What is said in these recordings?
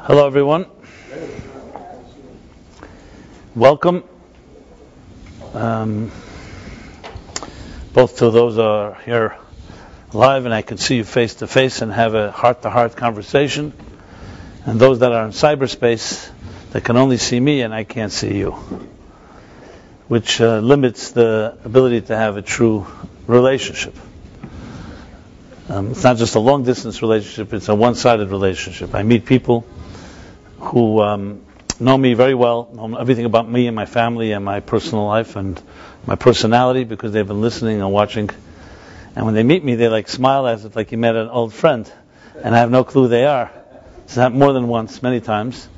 Hello everyone. Welcome. Both to those who are here live and I can see you face to face and have a heart-to-heart conversation, and those that are in cyberspace that can only see me and I can't see you, which limits the ability to have a true relationship. It's not just a long-distance relationship, it's a one-sided relationship. I meet people who know me very well, know everything about me and my family and my personal life and my personality because they've been listening and watching. And when they meet me, they smile as if you met an old friend. And I have no clue who they are. It's happened more than once, many times.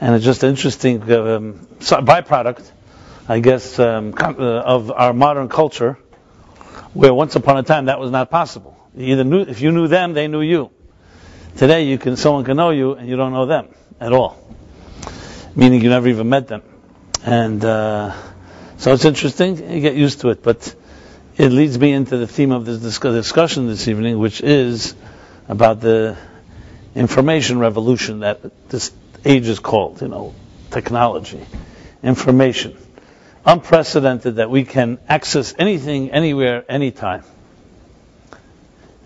And it's just an interesting byproduct, I guess, of our modern culture, where once upon a time that was not possible. If you knew them, they knew you. Today, someone can know you and you don't know them at all, meaning you never even met them. And so it's interesting. You get used to it, but it leads me into the theme of this discussion this evening, which is about the information revolution that this age is called. Technology, information, unprecedented that we can access anything, anywhere, anytime.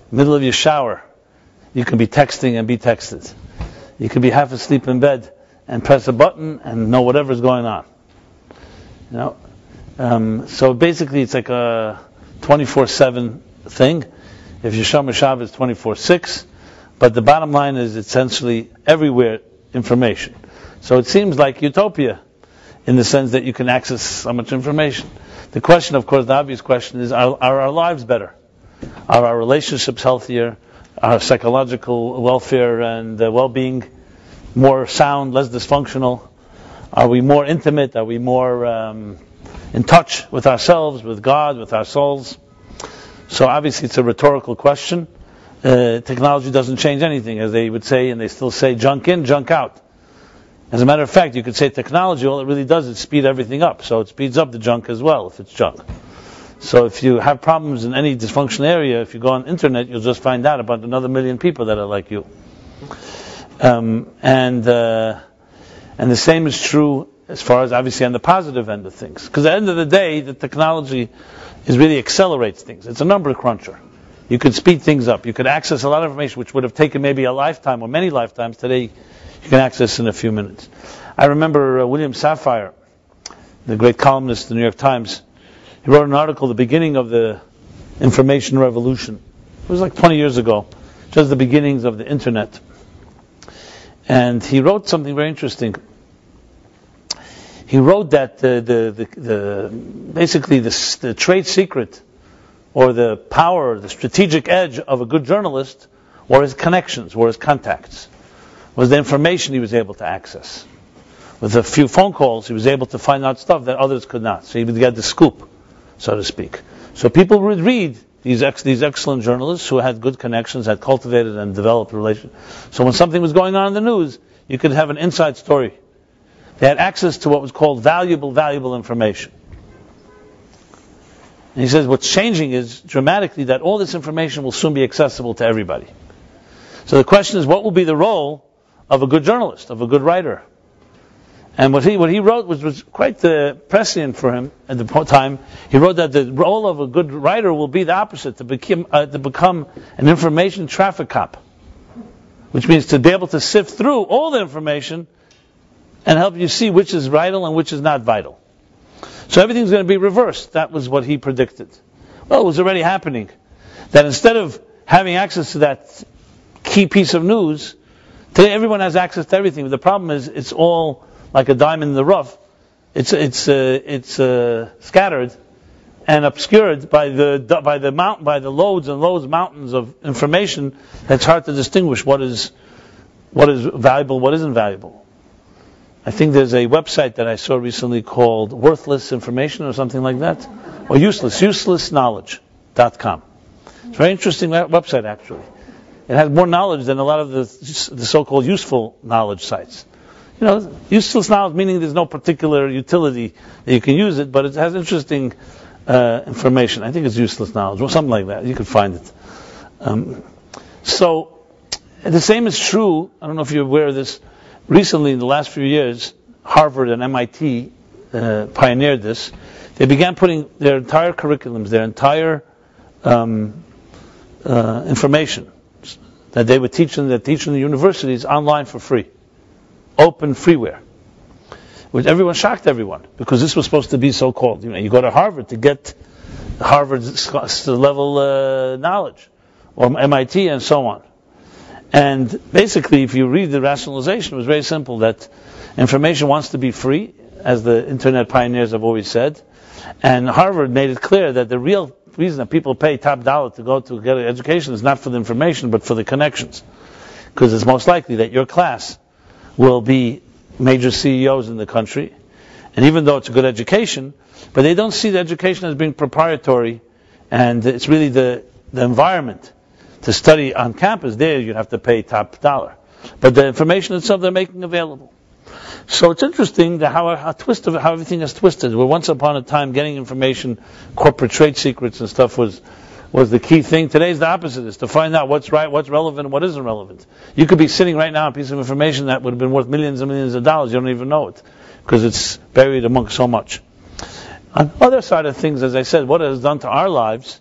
Middle of your shower, you can be texting and be texted. You could be half asleep in bed and press a button and know whatever's going on. So basically it's like a 24/7 thing. If your Shom Shav is 24/6, but the bottom line is essentially everywhere information. So it seems like utopia in the sense that you can access so much information. The question, of course, the obvious question is, are our lives better? Are our relationships healthier? Our psychological welfare and well-being more sound, less dysfunctional? Are we more intimate? Are we more in touch with ourselves, with God, with our souls? So obviously it's a rhetorical question. Technology doesn't change anything, as they would say, and they still say junk in, junk out. As a matter of fact, you could say technology, all it really does is speed everything up. So it speeds up the junk as well, if it's junk. So if you have problems in any dysfunctional area, if you go on the internet, you'll just find out about another million people that are like you. And the same is true as far as obviously on the positive end of things. Because at the end of the day, the technology really accelerates things. It's a number cruncher. You could speed things up. You could access a lot of information which would have taken maybe a lifetime or many lifetimes. Today, you can access in a few minutes. I remember William Safire, the great columnist of the New York Times. He wrote an article at the beginning of the information revolution. It was 20 years ago, just the beginnings of the internet. And he wrote something very interesting. He wrote that basically the trade secret, or the power, the strategic edge of a good journalist, were his connections, were his contacts, was the information he was able to access. With a few phone calls, he was able to find out stuff that others could not. So he would get the scoop, so to speak. So people would read these excellent journalists who had good connections, had cultivated and developed relations. So when something was going on in the news, you could have an inside story. They had access to what was called valuable information. And he says what's changing is dramatically that all this information will soon be accessible to everybody. So the question is, what will be the role of a good journalist, of a good writer? And what he wrote was quite prescient for him at the time. He wrote that the role of a good writer will be the opposite, to become an information traffic cop, which means to be able to sift through all the information and help you see which is vital and which is not vital. So everything's going to be reversed. That was what he predicted. Well, it was already happening. That instead of having access to that key piece of news, today everyone has access to everything. But the problem is it's all like a diamond in the rough. It's scattered and obscured by the loads and loads mountains of information. That's hard to distinguish what is valuable, what isn't valuable. I think there's a website that I saw recently called Worthless Information or something like that, or uselessknowledge.com. It's a very interesting website actually. It has more knowledge than a lot of the so-called useful knowledge sites. Useless knowledge meaning there's no particular utility that you can use it, but it has interesting information. I think it's useless knowledge or something like that. You can find it. So the same is true. I don't know if you're aware of this. recently, in the last few years, Harvard and MIT pioneered this. They began putting their entire curriculums, their entire information that they would teach in the universities online for free. Open freeware. Which everyone shocked everyone, because this was supposed to be so-called. You go to Harvard to get Harvard's level knowledge, or MIT and so on. And basically, if you read the rationalization, it was very simple, that information wants to be free, as the internet pioneers have always said. And Harvard made it clear that the real reason that people pay top dollar to go to get an education is not for the information, but for the connections. Because it's most likely that your class will be major CEOs in the country. And even though it's a good education, but they don't see the education as being proprietary, and it's really the environment to study on campus. There you have to pay top dollar. But the information itself they're making available. So it's interesting that how everything is twisted. Where once upon a time getting information, corporate trade secrets and stuff was the key thing. Today's the opposite, is to find out what's right, what's relevant, and what isn't relevant. You could be sitting right now on a piece of information that would have been worth millions and millions of dollars. You don't even know it, because it's buried among so much. On the other side of things, as I said, what it has done to our lives,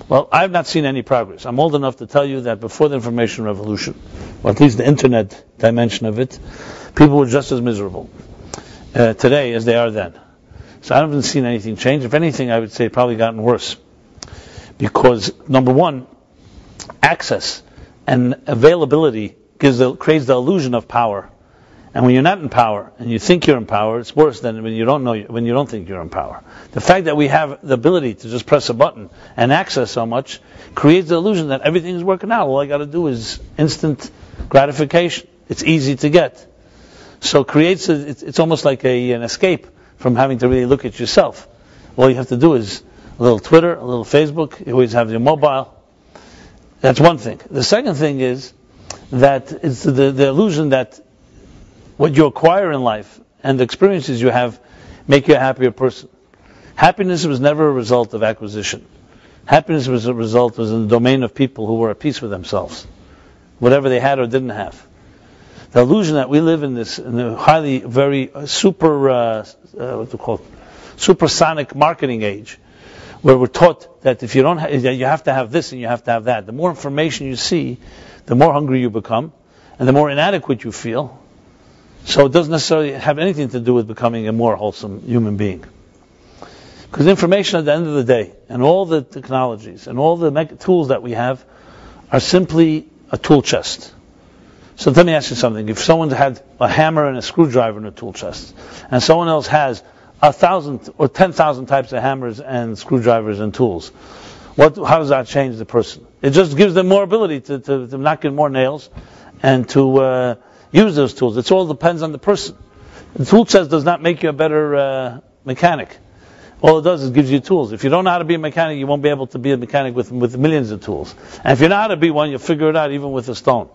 well, I have not seen any progress. I'm old enough to tell you that before the information revolution, or at least the internet dimension of it, people were just as miserable today as they are then. So I haven't seen anything change. If anything, I would say probably gotten worse. Because, number one, access and availability creates the illusion of power. And when you're not in power and you think you're in power, it's worse than when you don't think you're in power. The fact that we have the ability to just press a button and access so much creates the illusion that everything is working out. All I got to do is instant gratification. It's easy to get. So it's almost like an escape from having to really look at yourself. All you have to do is a little Twitter, a little Facebook. You always have your mobile. That's one thing. The second thing is that it's the illusion that what you acquire in life and the experiences you have make you a happier person. Happiness was never a result of acquisition. Happiness was in the domain of people who were at peace with themselves, whatever they had or didn't have. The illusion that we live in a highly, very supersonic marketing age, where we're taught that if you don't, you have to have this and you have to have that. The more information you see, the more hungry you become, and the more inadequate you feel. So it doesn't necessarily have anything to do with becoming a more wholesome human being. Because information at the end of the day, and all the technologies, and all the tools that we have, are simply a tool chest. So let me ask you something. If someone had a hammer and a screwdriver in a tool chest, and someone else has 1,000 or 10,000 types of hammers and screwdrivers and tools, how does that change the person? It just gives them more ability to knock in more nails and to use those tools. It all depends on the person. The tool chest does not make you a better mechanic. All it does is gives you tools. If you don't know how to be a mechanic, you won't be able to be a mechanic with millions of tools. And if you know how to be one, you'll figure it out even with a stone.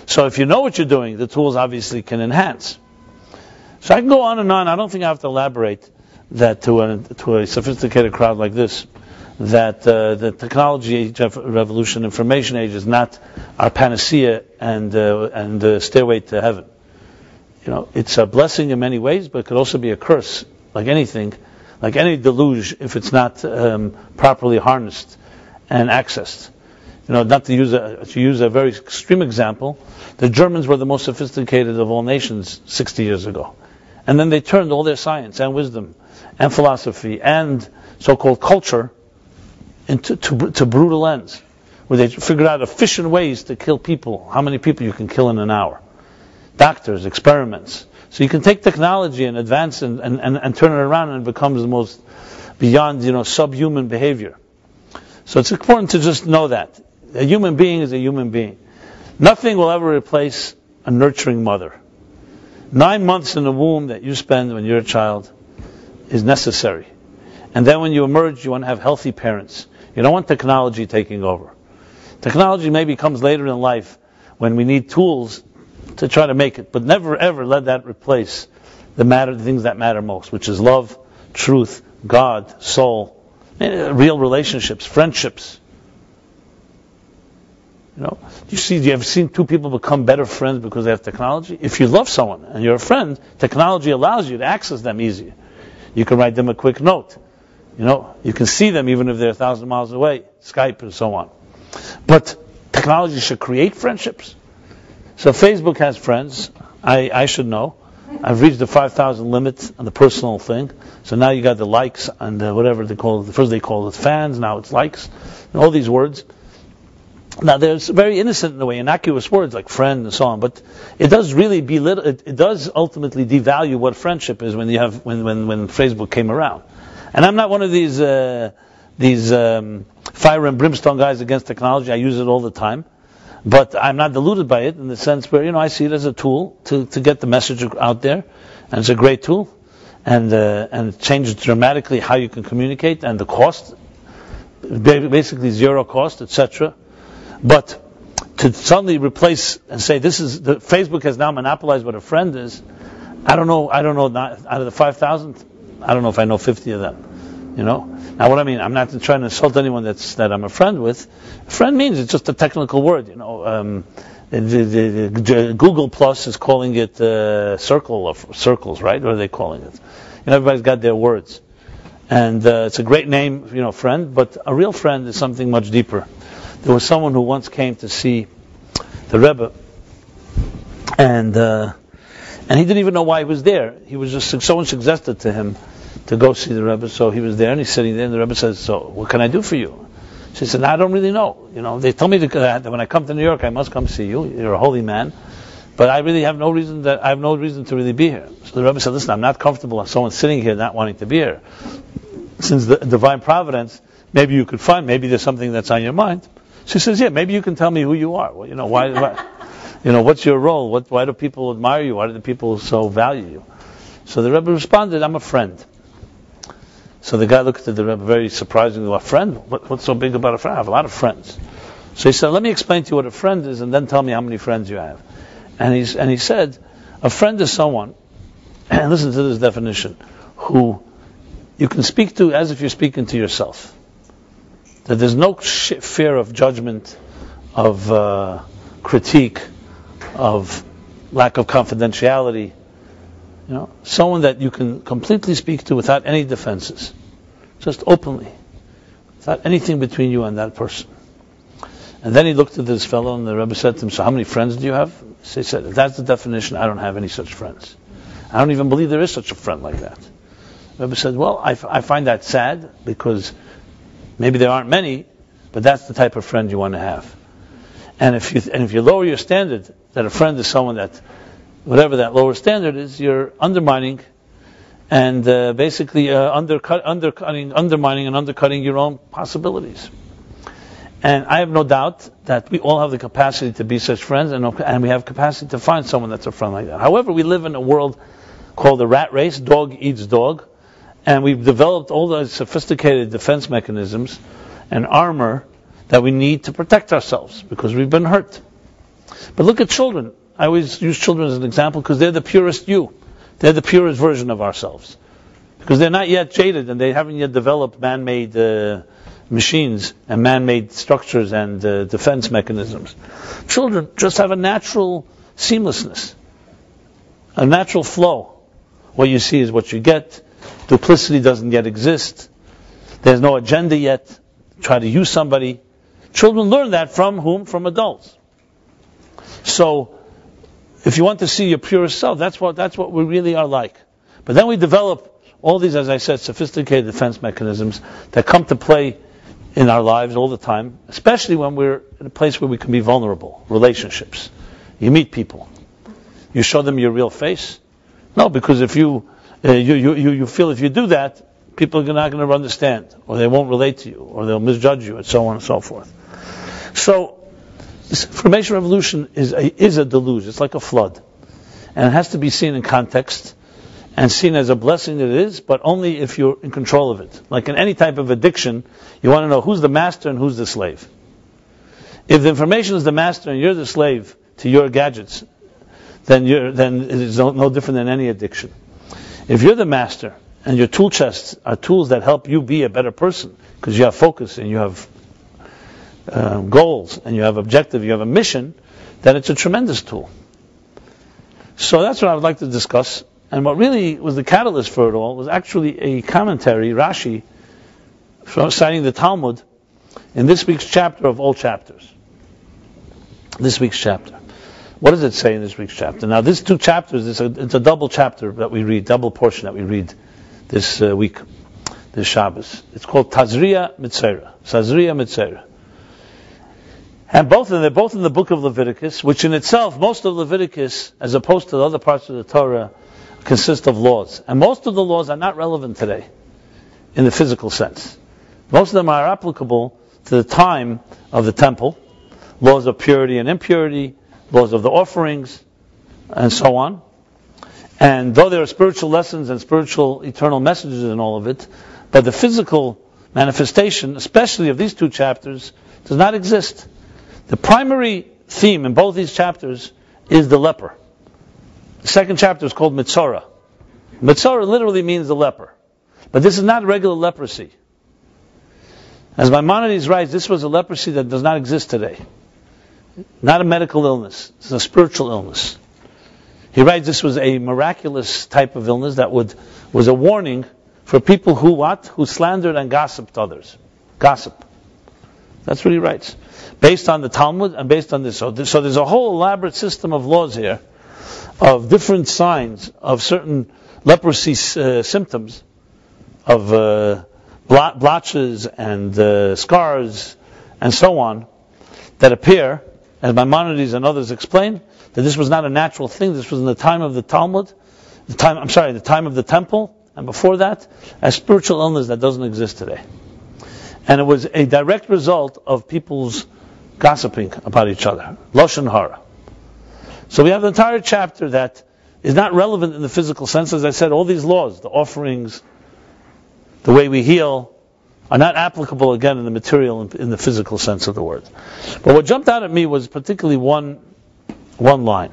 So if you know what you're doing, the tools obviously can enhance. So I can go on and on. I don't think I have to elaborate that to a sophisticated crowd like this, that the technology age of revolution, information age, is not our panacea and stairway to heaven. It's a blessing in many ways, but it could also be a curse, like anything, like any deluge, if it's not properly harnessed and accessed. Not to use a very extreme example, the Germans were the most sophisticated of all nations 60 years ago. And then they turned all their science and wisdom and philosophy and so-called culture to brutal ends, where they figured out efficient ways to kill people, how many people you can kill in an hour. Doctors, experiments. So you can take technology and advance and turn it around, and it becomes the most beyond, subhuman behavior. So it's important to just know that. A human being is a human being. Nothing will ever replace a nurturing mother. 9 months in the womb that you spend when you're a child is necessary. And then when you emerge, you want to have healthy parents. You don't want technology taking over. Technology maybe comes later in life when we need tools to try to make it, but never ever let that replace the things that matter most, which is love, truth, God, soul, real relationships, friendships. You ever seen two people become better friends because they have technology? If you love someone and you're a friend, technology allows you to access them easier. You can write them a quick note. You can see them even if they're 1,000 miles away, Skype and so on. But technology should create friendships. So Facebook has friends. I should know. I've reached the 5,000 limit on the personal thing. So now you got the likes and whatever they call it. First they called it fans, now it's likes. And all these words. Now they're very innocent in a way, innocuous words like friend and so on. But it does really belittle. It does ultimately devalue what friendship is when Facebook came around. And I'm not one of these fire and brimstone guys against technology. I use it all the time. But I'm not deluded by it in the sense where, I see it as a tool to get the message out there. And it's a great tool. And it changes dramatically how you can communicate and the cost. Basically zero cost, etc. But to suddenly replace and say Facebook has now monopolized what a friend is, I don't know, out of the 5,000, I don't know if I know 50 of them. Now what I mean, I'm not trying to insult anyone that I'm a friend with. A friend means it's just a technical word. Google Plus is calling it circles, right? What are they calling it? Everybody's got their words, and it's a great name, friend. But a real friend is something much deeper. There was someone who once came to see the Rebbe, and he didn't even know why he was there. He was just someone suggested to him to go see the Rebbe, so he was there and he's sitting there, and the Rebbe says, "So, what can I do for you?" She said, "I don't really know. They told me that when I come to New York, I must come see you. You're a holy man, but I really have no reason to really be here." So the Rebbe said, "Listen, I'm not comfortable with someone sitting here not wanting to be here. Since the divine providence, maybe you could find, maybe there's something that's on your mind." She says, "Yeah, maybe you can tell me who you are. Well, why what's your role? Why do people admire you? Why do the people so value you?" So the Rebbe responded, "I'm a friend." So the guy looked at the Rebbe very surprisingly, "A friend? What's so big about a friend? I have a lot of friends." So he said, "Let me explain to you what a friend is, and then tell me how many friends you have." And he said, "A friend is someone," and listen to this definition, "who you can speak to as if you're speaking to yourself. That there's no fear of judgment, of critique, of lack of confidentiality. Someone that you can completely speak to without any defenses, just openly, without anything between you and that person." And then he looked at this fellow, and the Rebbe said to him, "So how many friends do you have?" So he said, "If that's the definition, I don't have any such friends. I don't even believe there is such a friend like that." The Rebbe said, "Well, I find that sad, because maybe there aren't many, but that's the type of friend you want to have. And if you lower your standard, that a friend is someone that, whatever that lower standard is, you're undermining and basically undermining and undercutting your own possibilities." And I have no doubt that we all have the capacity to be such friends, and we have capacity to find someone that's a friend like that. However, we live in a world called the rat race, dog eats dog, and we've developed all the sophisticated defense mechanisms and armor that we need to protect ourselves because we've been hurt. But look at children. I always use children as an example because they're the purest you. They're the purest version of ourselves. Because they're not yet jaded and they haven't yet developed man-made machines and man-made structures and defense mechanisms. Children just have a natural seamlessness, a natural flow. What you see is what you get. Duplicity doesn't yet exist. There's no agenda yet. Try to use somebody. Children learn that from whom? From adults. So, if you want to see your purest self, that's what we really are like. But then we develop all these, as I said, sophisticated defense mechanisms that come to play in our lives all the time, especially when we're in a place where we can be vulnerable. Relationships. You meet people. You show them your real face. No, because if you feel if you do that, people are not going to understand, or they won't relate to you, or they'll misjudge you, and so on and so forth. So, this information revolution is a deluge. It's like a flood. And it has to be seen in context and seen as a blessing that it is, but only if you're in control of it. Like in any type of addiction, you want to know who's the master and who's the slave. If the information is the master and you're the slave to your gadgets, then it is no different than any addiction. If you're the master and your tool chests are tools that help you be a better person, because you have focus and you have goals, and you have objective, you have a mission, then it's a tremendous tool. So that's what I would like to discuss. And what really was the catalyst for it all was actually a commentary, Rashi, citing the Talmud, in this week's chapter of all chapters. This week's chapter. What does it say in this week's chapter? Now, these two chapters, it's a double chapter that we read, double portion that we read this week, this Shabbos. It's called Tazria Metzora. Tazria Metzora. And they're both in the book of Leviticus, which in itself, most of Leviticus, as opposed to the other parts of the Torah, consist of laws. And most of the laws are not relevant today, in the physical sense. Most of them are applicable to the time of the temple, laws of purity and impurity, laws of the offerings, and so on. And though there are spiritual lessons and spiritual eternal messages in all of it, but the physical manifestation, especially of these two chapters, does not exist. The primary theme in both these chapters is the leper. The second chapter is called Metzora. Metzora literally means the leper. But this is not regular leprosy. As Maimonides writes, this was a leprosy that does not exist today. Not a medical illness. It's a spiritual illness. He writes this was a miraculous type of illness that was a warning for people who slandered and gossiped others. Gossip. That's what he writes. Based on the Talmud and based on this. So there's a whole elaborate system of laws here of different signs of certain leprosy symptoms, of blotches and scars and so on, that appear, as Maimonides and others explain, that this was not a natural thing. This was in the time of the Talmud, the time of the temple, and before that, a spiritual illness that doesn't exist today. And it was a direct result of people's gossiping about each other. Lashon hara. So we have an entire chapter that is not relevant in the physical sense. As I said, all these laws, the offerings, the way we heal, are not applicable again in the material, in the physical sense of the word. But what jumped out at me was particularly one line.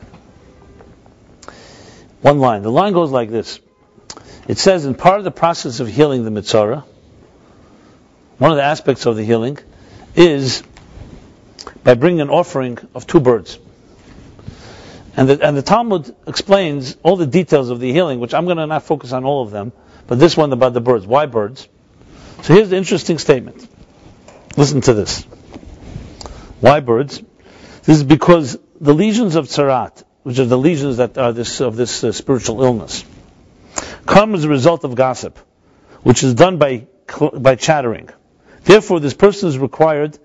One line. The line goes like this. It says, in part of the process of healing the Metzora, one of the aspects of the healing is by bringing an offering of 2 birds. And the Talmud explains all the details of the healing, which I'm going to not focus on all of them, but this one about the birds. Why birds? So here's the interesting statement. Listen to this. Why birds? This is because the lesions of tzarat, which are the lesions that are of this spiritual illness, come as a result of gossip, which is done by chattering. Therefore, this person is required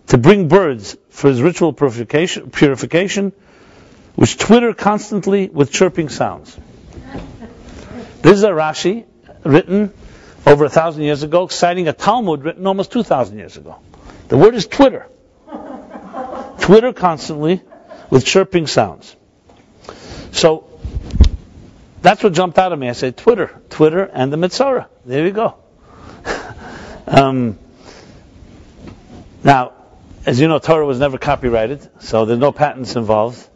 to bring birds for his ritual purification, which twitter constantly with chirping sounds. This is a Rashi written over 1,000 years ago, citing a Talmud written almost 2,000 years ago. The word is twitter. Twitter constantly with chirping sounds. So that's what jumped out at me. I said Twitter and the Metzora. There you go. Now, as you know, Torah was never copyrighted, so there's no patents involved.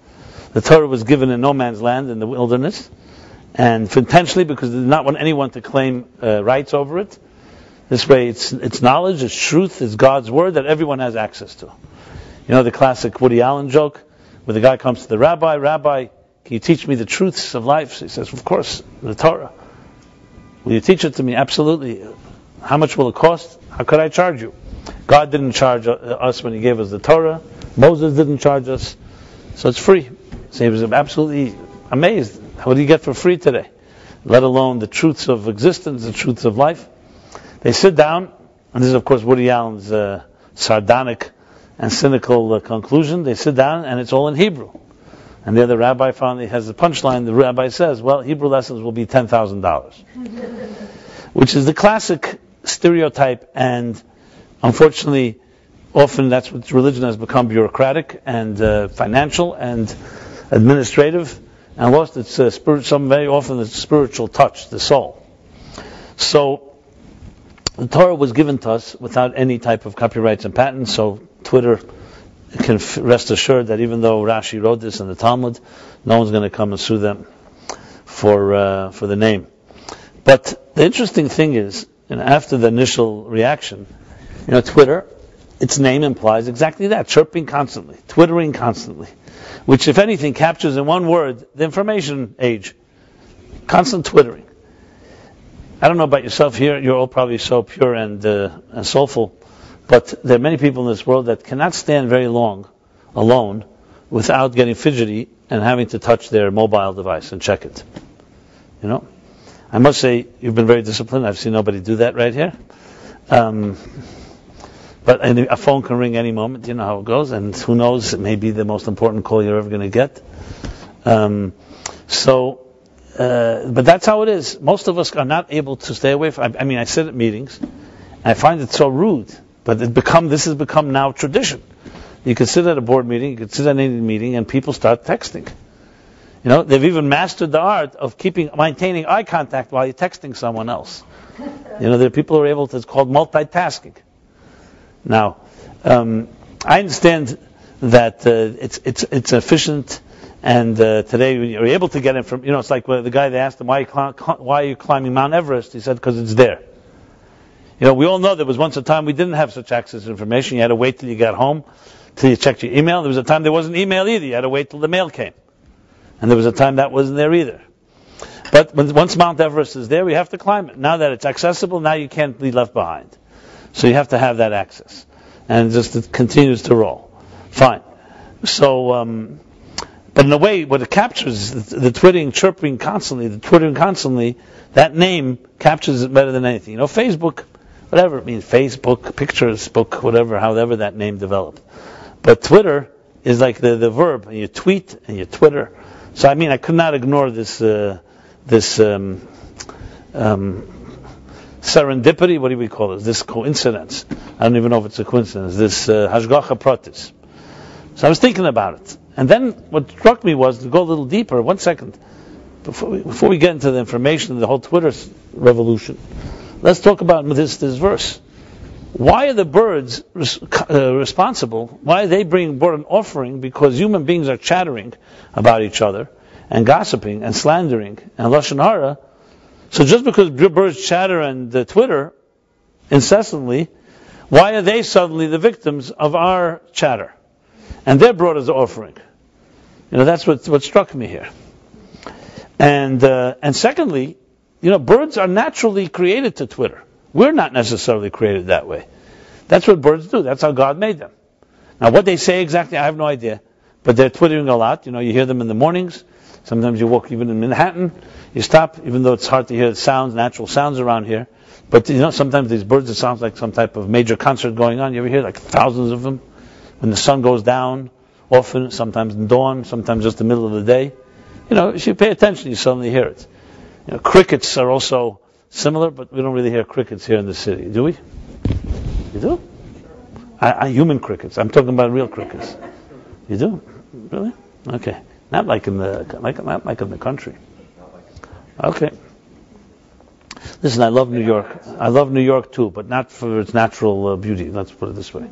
The Torah was given in no man's land in the wilderness, and intentionally because they did not want anyone to claim rights over it. This way, it's knowledge, it's truth, it's God's word that everyone has access to. You know the classic Woody Allen joke, where the guy comes to the rabbi, "Rabbi, can you teach me the truths of life?" He says, "Of course, the Torah. Will you teach it to me?" "Absolutely." "How much will it cost?" "How could I charge you?" God didn't charge us when He gave us the Torah. Moses didn't charge us, so it's free. So he was absolutely amazed. What do you get for free today? Let alone the truths of existence, the truths of life. They sit down, and this is of course Woody Allen's sardonic and cynical conclusion. They sit down, and it's all in Hebrew. And the other rabbi finally has the punchline. The rabbi says, "Well, Hebrew lessons will be $10,000," which is the classic stereotype, and unfortunately, often that's what religion has become: bureaucratic and financial and administrative, and lost its very often its spiritual touch, the soul. So the Torah was given to us without any type of copyrights and patents. So Twitter can rest assured that even though Rashi wrote this in the Talmud, no one's going to come and sue them for the name. But the interesting thing is, after the initial reaction, Twitter, its name implies exactly that, chirping constantly, twittering constantly, which, if anything, captures in one word the information age. Constant twittering. I don't know about yourself here, you're all probably so pure and soulful, but there are many people in this world that cannot stand very long alone without getting fidgety and having to touch their mobile device and check it. You know? I must say, you've been very disciplined. I've seen nobody do that right here. But a phone can ring any moment, you know how it goes, and who knows, it may be the most important call you're ever going to get. But that's how it is. Most of us are not able to stay away from, I sit at meetings, and I find it so rude, but this has become now tradition. You can sit at a board meeting, you can sit at any meeting, and people start texting. You know, they've even mastered the art of maintaining eye contact while you're texting someone else. You know, there are people who are able to, it's called multitasking. Now, I understand that it's efficient, and today you're able to get it from, it's like the guy, they asked him, why are you climbing Mount Everest? He said, because it's there. You know, we all know there was once a time we didn't have such access to information. You had to wait till you got home, till you checked your email. There was a time there wasn't email either. You had to wait till the mail came. And there was a time that wasn't there either. But once Mount Everest is there, we have to climb it. Now that it's accessible, now you can't be left behind. So you have to have that access. And it continues to roll. Fine. So, but in a way, what it captures, the twittering, chirping constantly, that name captures it better than anything. You know, Facebook, whatever it means, Facebook, pictures, book, whatever, however that name developed. But Twitter is like the verb, and you tweet and you Twitter. So I could not ignore this serendipity. What do we call it? This coincidence. I don't even know if it's a coincidence. This hashgacha pratis. So I was thinking about it, and then what struck me was to go a little deeper. 1 second, before we get into the information, the whole Twitter revolution. Let's talk about this verse. Why are the birds responsible? Why are they brought an offering? Because human beings are chattering about each other and gossiping and slandering and lashon hara. So just because birds chatter and Twitter incessantly, why are they suddenly the victims of our chatter? And they're brought as an offering. You know, that's what struck me here. And secondly, birds are naturally created to Twitter. We're not necessarily created that way. That's what birds do. That's how God made them. Now, what they say exactly, I have no idea. But they're twittering a lot. You know, you hear them in the mornings. Sometimes you walk even in Manhattan. You stop, even though it's hard to hear the sounds, natural sounds around here. But, sometimes these birds, it sounds like some type of major concert going on. You ever hear like thousands of them? When the sun goes down, often, sometimes in dawn, sometimes just the middle of the day. If you pay attention, you suddenly hear it. Crickets are also similar, but we don't really hear crickets here in the city, do we? You do? Human crickets. I'm talking about real crickets. You do? Really? Okay. Not like in the country. Okay. Listen, I love New York. I love New York too, but not for its natural beauty. Let's put it this way.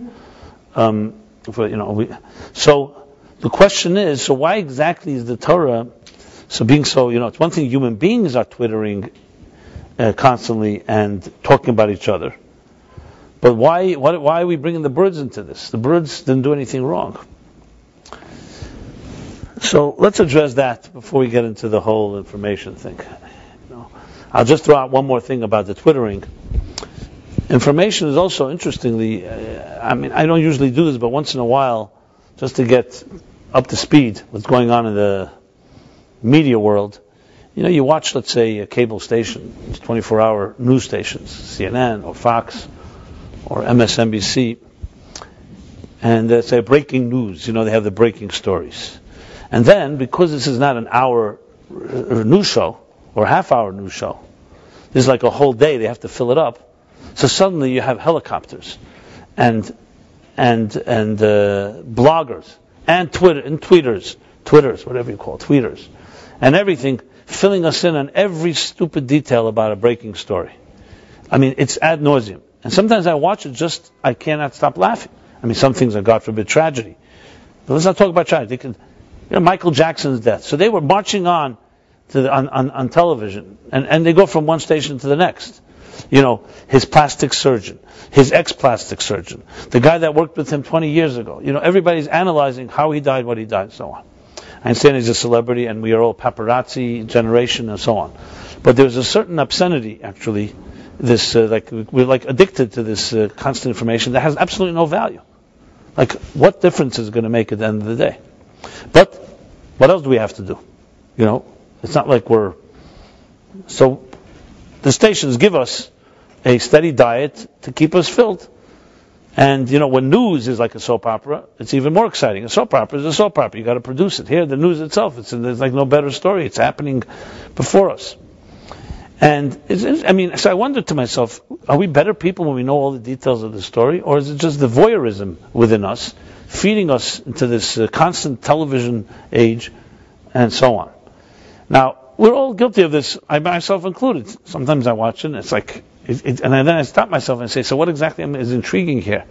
So the question is, so why exactly is the Torah it's one thing human beings are twittering constantly and talking about each other. But why are we bringing the birds into this? The birds didn't do anything wrong. So let's address that before we get into the whole information thing. I'll just throw out one more thing about the twittering. Information is also, interestingly, I don't usually do this, but once in a while, just to get up to speed what's going on in the media world, you watch, let's say, a cable station, 24-hour news stations, CNN or Fox or MSNBC, and they say breaking news, they have the breaking stories. And then, because this is not an hour news show or half-hour news show, this is like a whole day, they have to fill it up. So suddenly you have helicopters and bloggers and tweeters, whatever you call it, tweeters, and everything filling us in on every stupid detail about a breaking story. It's ad nauseum. And sometimes I watch it I cannot stop laughing. Some things are, God forbid, tragedy. But let's not talk about tragedy. Michael Jackson's death. So they were marching on television, and they go from one station to the next. his plastic surgeon, his ex-plastic surgeon, the guy that worked with him 20 years ago. Everybody's analyzing how he died, what he died, and so on. I understand he's a celebrity, and we are all paparazzi generation, and so on. But there's a certain obscenity, actually. We're like addicted to this constant information that has absolutely no value. Like, what difference is it going to make at the end of the day? But what else do we have to do? It's not like so the stations give us a steady diet to keep us filled. And, when news is like a soap opera, it's even more exciting. A soap opera is a soap opera. You got to produce it. Here, the news itself, there's like no better story. It's happening before us. And, so I wonder to myself, are we better people when we know all the details of the story? Or is it just the voyeurism within us, feeding us into this constant television age, and so on? Now, we're all guilty of this, I myself included. Sometimes I watch it, and it's like, and then I stop myself and say, so what exactly is intriguing here?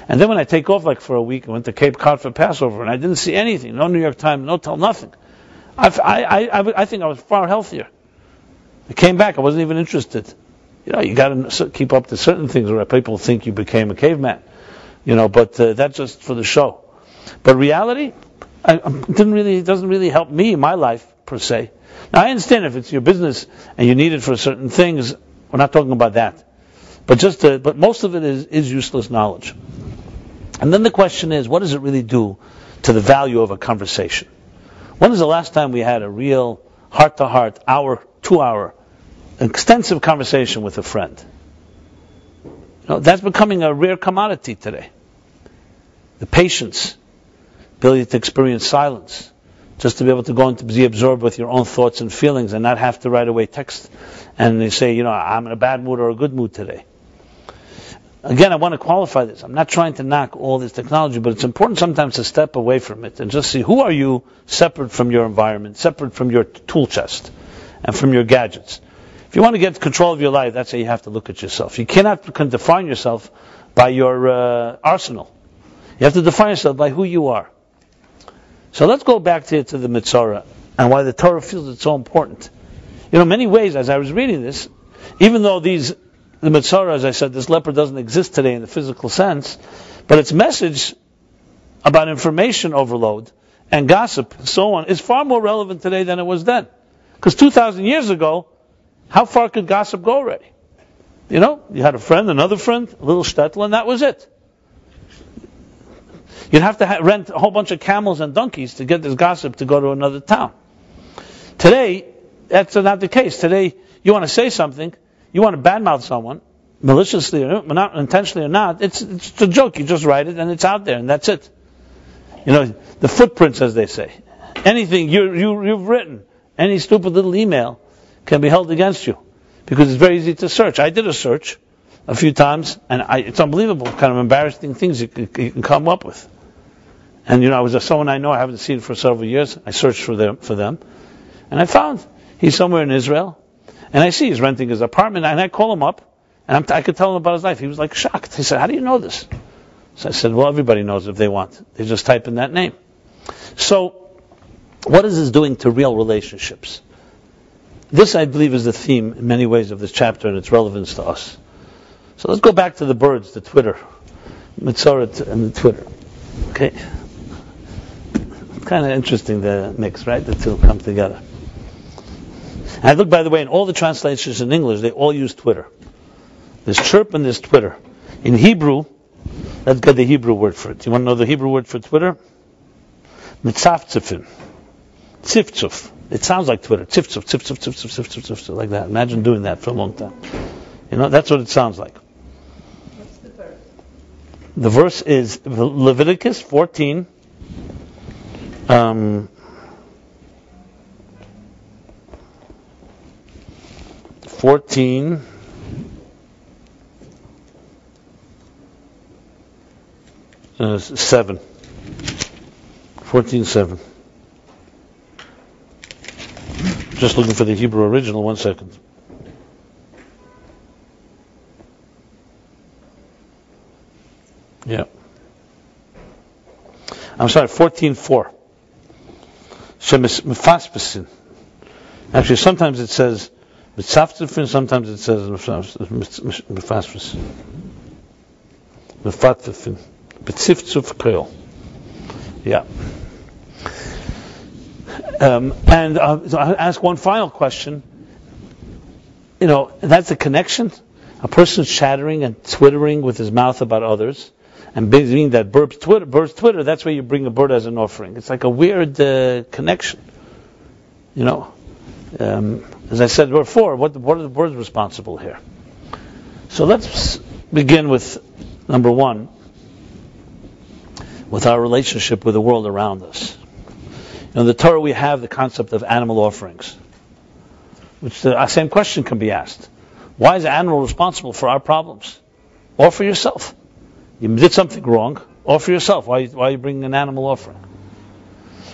And then when I take off for a week, I went to Cape Cod for Passover, and I didn't see anything, no New York Times, nothing. I think I was far healthier. I came back, I wasn't even interested. You got to keep up to certain things where people think you became a caveman. But that's just for the show. But reality, it doesn't really help me in my life, per se. Now, I understand if it's your business and you need it for certain things, we're not talking about that. But most of it is useless knowledge. And then the question is, what does it really do to the value of a conversation? When was the last time we had a real heart-to-heart, hour, 2-hour, extensive conversation with a friend? That's becoming a rare commodity today. The patience, ability to experience silence, just to be able to go and to be absorbed with your own thoughts and feelings and not have to right away text and they say, I'm in a bad mood or a good mood today. Again, I want to qualify this. I'm not trying to knock all this technology, but it's important sometimes to step away from it and just see who are you separate from your environment, separate from your tool chest and from your gadgets. If you want to get control of your life, that's how you have to look at yourself. You cannot define yourself by your arsenal. You have to define yourself by who you are. So let's go back to the Metzora and why the Torah feels it's so important. In many ways, as I was reading this, even though the Metzora, as I said, this leper doesn't exist today in the physical sense, but its message about information overload and gossip and so on is far more relevant today than it was then. Because 2,000 years ago, how far could gossip go already? You had a friend, another friend, a little shtetl, and that was it. You'd have to rent a whole bunch of camels and donkeys to get this gossip to go to another town. Today, that's not the case. Today, you want to say something, you want to badmouth someone, maliciously or not, intentionally or not, it's a joke. You just write it and it's out there and that's it. The footprints, as they say. Anything you've written, any stupid little email can be held against you because it's very easy to search. I did a search a few times, and it's unbelievable kind of embarrassing things you can come up with. And I was someone I know I haven't seen for several years. I searched for them, and I found he's somewhere in Israel, and I see he's renting his apartment, and I call him up, and I could tell him about his life. He was shocked. He said, "How do you know this?" So I said, "Well, everybody knows if they want. They just type in that name." So, what is this doing to real relationships? This, I believe, is the theme in many ways of this chapter and its relevance to us. So let's go back to the birds, the Twitter, Metzora and the Twitter. Okay, kind of interesting the mix, right? The two come together. And I look, by the way, in all the translations in English, they all use Twitter. There's chirp and there's Twitter. In Hebrew, let's get the Hebrew word for it. You want to know the Hebrew word for Twitter? Mitzaftzifim. Tziftzuf. It sounds like Twitter. Tziftzuf, tziftzuf, tziftzuf, tziftzuf, tziftzuf, like that. Imagine doing that for a long time. That's what it sounds like. What's the verse? The verse is Leviticus 14. 14. 7. 14:7. Just looking for the Hebrew original. 1 second. Yeah. I'm sorry, 14:4. Shemis mefaspesin. Actually, sometimes it says Mitzafzifin, sometimes it says Mefasfis. Mefatzifin. Betziftzuf Kreol. Yeah. So I'll ask one final question. That's a connection. A person's chattering and twittering with his mouth about others, and being that birds twitter, that's where you bring a bird as an offering. It's like a weird connection. As I said before, what are the birds responsible here? So let's begin with number one, with our relationship with the world around us. In the Torah we have the concept of animal offerings, which the same question can be asked. Why is an animal responsible for our problems? Offer yourself. You did something wrong, offer yourself. Why are you bringing an animal offering?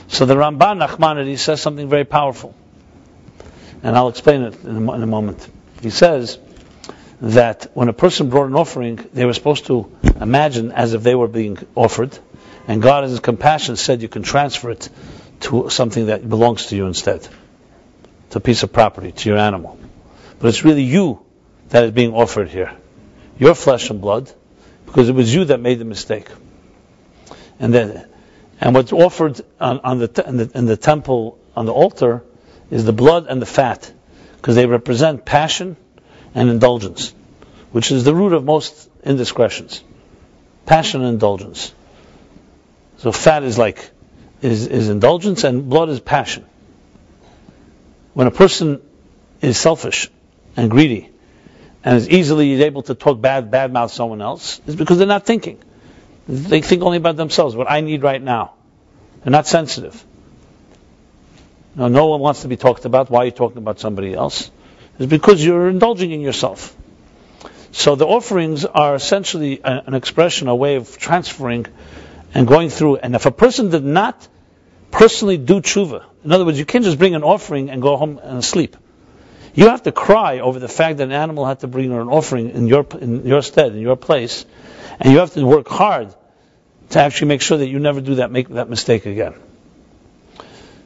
So the Ramban Nachmanides says something very powerful, and I'll explain it in a moment. He says that when a person brought an offering, they were supposed to imagine as if they were being offered, and God in His compassion said you can transfer it to something that belongs to you instead, to a piece of property, to your animal. But it's really you that is being offered here, your flesh and blood, because it was you that made the mistake. And what's offered in the temple on the altar is the blood and the fat, because they represent passion and indulgence, which is the root of most indiscretions. Passion and indulgence. So fat is indulgence, and blood is passion. When a person is selfish and greedy and is easily able to talk bad mouth someone else, it's because they're not thinking. They think only about themselves, what I need right now. They're not sensitive. No one wants to be talked about. Why are you talking about somebody else? It's because you're indulging in yourself. So the offerings are essentially an expression, a way of transferring and going through. And if a person did not personally do tshuva, in other words, you can't just bring an offering and go home and sleep. You have to cry over the fact that an animal had to bring an offering in your stead, in your place, and you have to work hard to actually make sure that you never make that mistake again.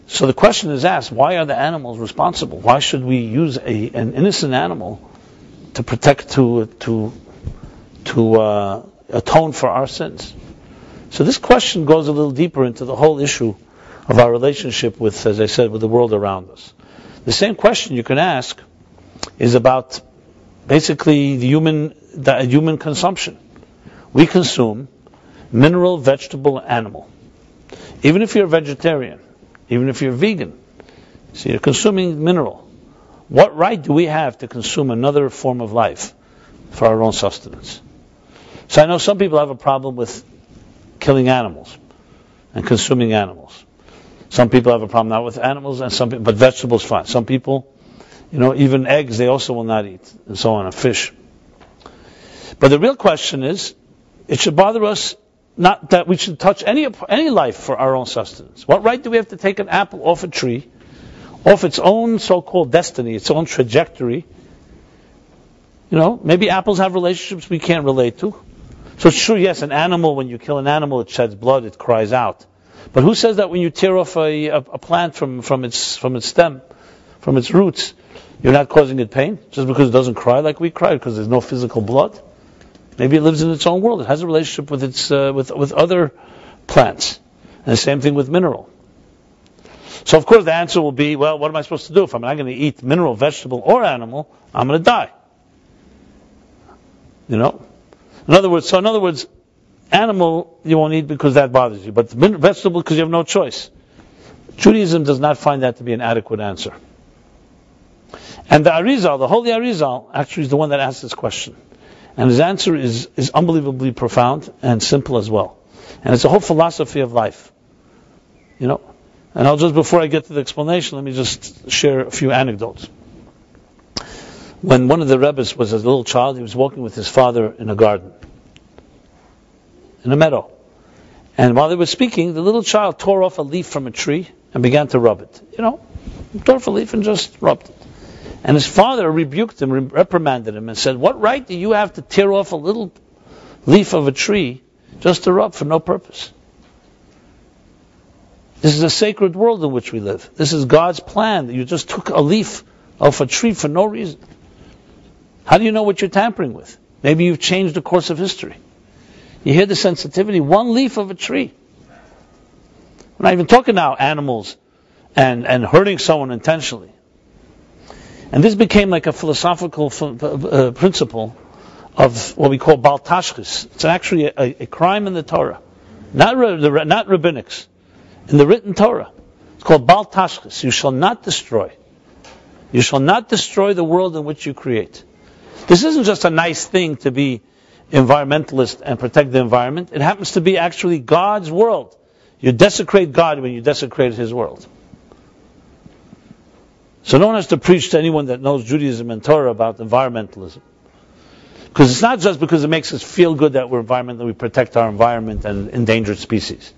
So the question is asked: why are the animals responsible? Why should we use an innocent animal to protect, to atone for our sins? So this question goes a little deeper into the whole issue of our relationship with, as I said, with the world around us. The same question you can ask is about basically the human consumption. We consume mineral, vegetable, animal. Even if you're a vegetarian, even if you're vegan, so you're consuming mineral. What right do we have to consume another form of life for our own sustenance? So I know some people have a problem with killing animals and consuming animals. Some people have a problem not with animals, but vegetables fine. Some people, even eggs they also will not eat, and so on, and fish. But the real question is, it should bother us not that we should touch any life for our own sustenance. What right do we have to take an apple off a tree, off its own so-called destiny, its own trajectory? Maybe apples have relationships we can't relate to. So it's true, yes, an animal, when you kill an animal, it sheds blood, it cries out. But who says that when you tear off a plant from its stem, from its roots, you're not causing it pain just because it doesn't cry like we cry because there's no physical blood? Maybe it lives in its own world. It has a relationship with its with other plants, and the same thing with mineral. So of course the answer will be, well, what am I supposed to do if I'm not going to eat mineral, vegetable, or animal? I'm going to die. In other words, animal you won't eat because that bothers you, but vegetable because you have no choice. Judaism does not find that to be an adequate answer. And the Arizal, the holy Arizal, actually is the one that asked this question. And his answer is unbelievably profound and simple as well. And it's a whole philosophy of life. And I'll just, before I get to the explanation, let me just share a few anecdotes. When one of the Rebbes was a little child, he was walking with his father in a garden, in a meadow. And while they were speaking, the little child tore off a leaf from a tree and began to rub it. Tore off a leaf and just rubbed it. And his father rebuked him, reprimanded him, and said, what right do you have to tear off a little leaf of a tree just to rub for no purpose? This is a sacred world in which we live. This is God's plan. You just took a leaf of a tree for no reason. How do you know what you're tampering with? Maybe you've changed the course of history. You hear the sensitivity, one leaf of a tree. We're not even talking now animals and hurting someone intentionally. And this became like a philosophical principle of what we call Bal Tashchis. It's actually a crime in the Torah. Not rabbinics. In the written Torah. It's called Bal Tashchis. You shall not destroy. You shall not destroy the world in which you create. This isn't just a nice thing to be environmentalist and protect the environment. It happens to be actually God's world. You desecrate God when you desecrate His world. So no one has to preach to anyone that knows Judaism and Torah about environmentalism. Because it's not just because it makes us feel good that we're environmental, we protect our environment and endangered species.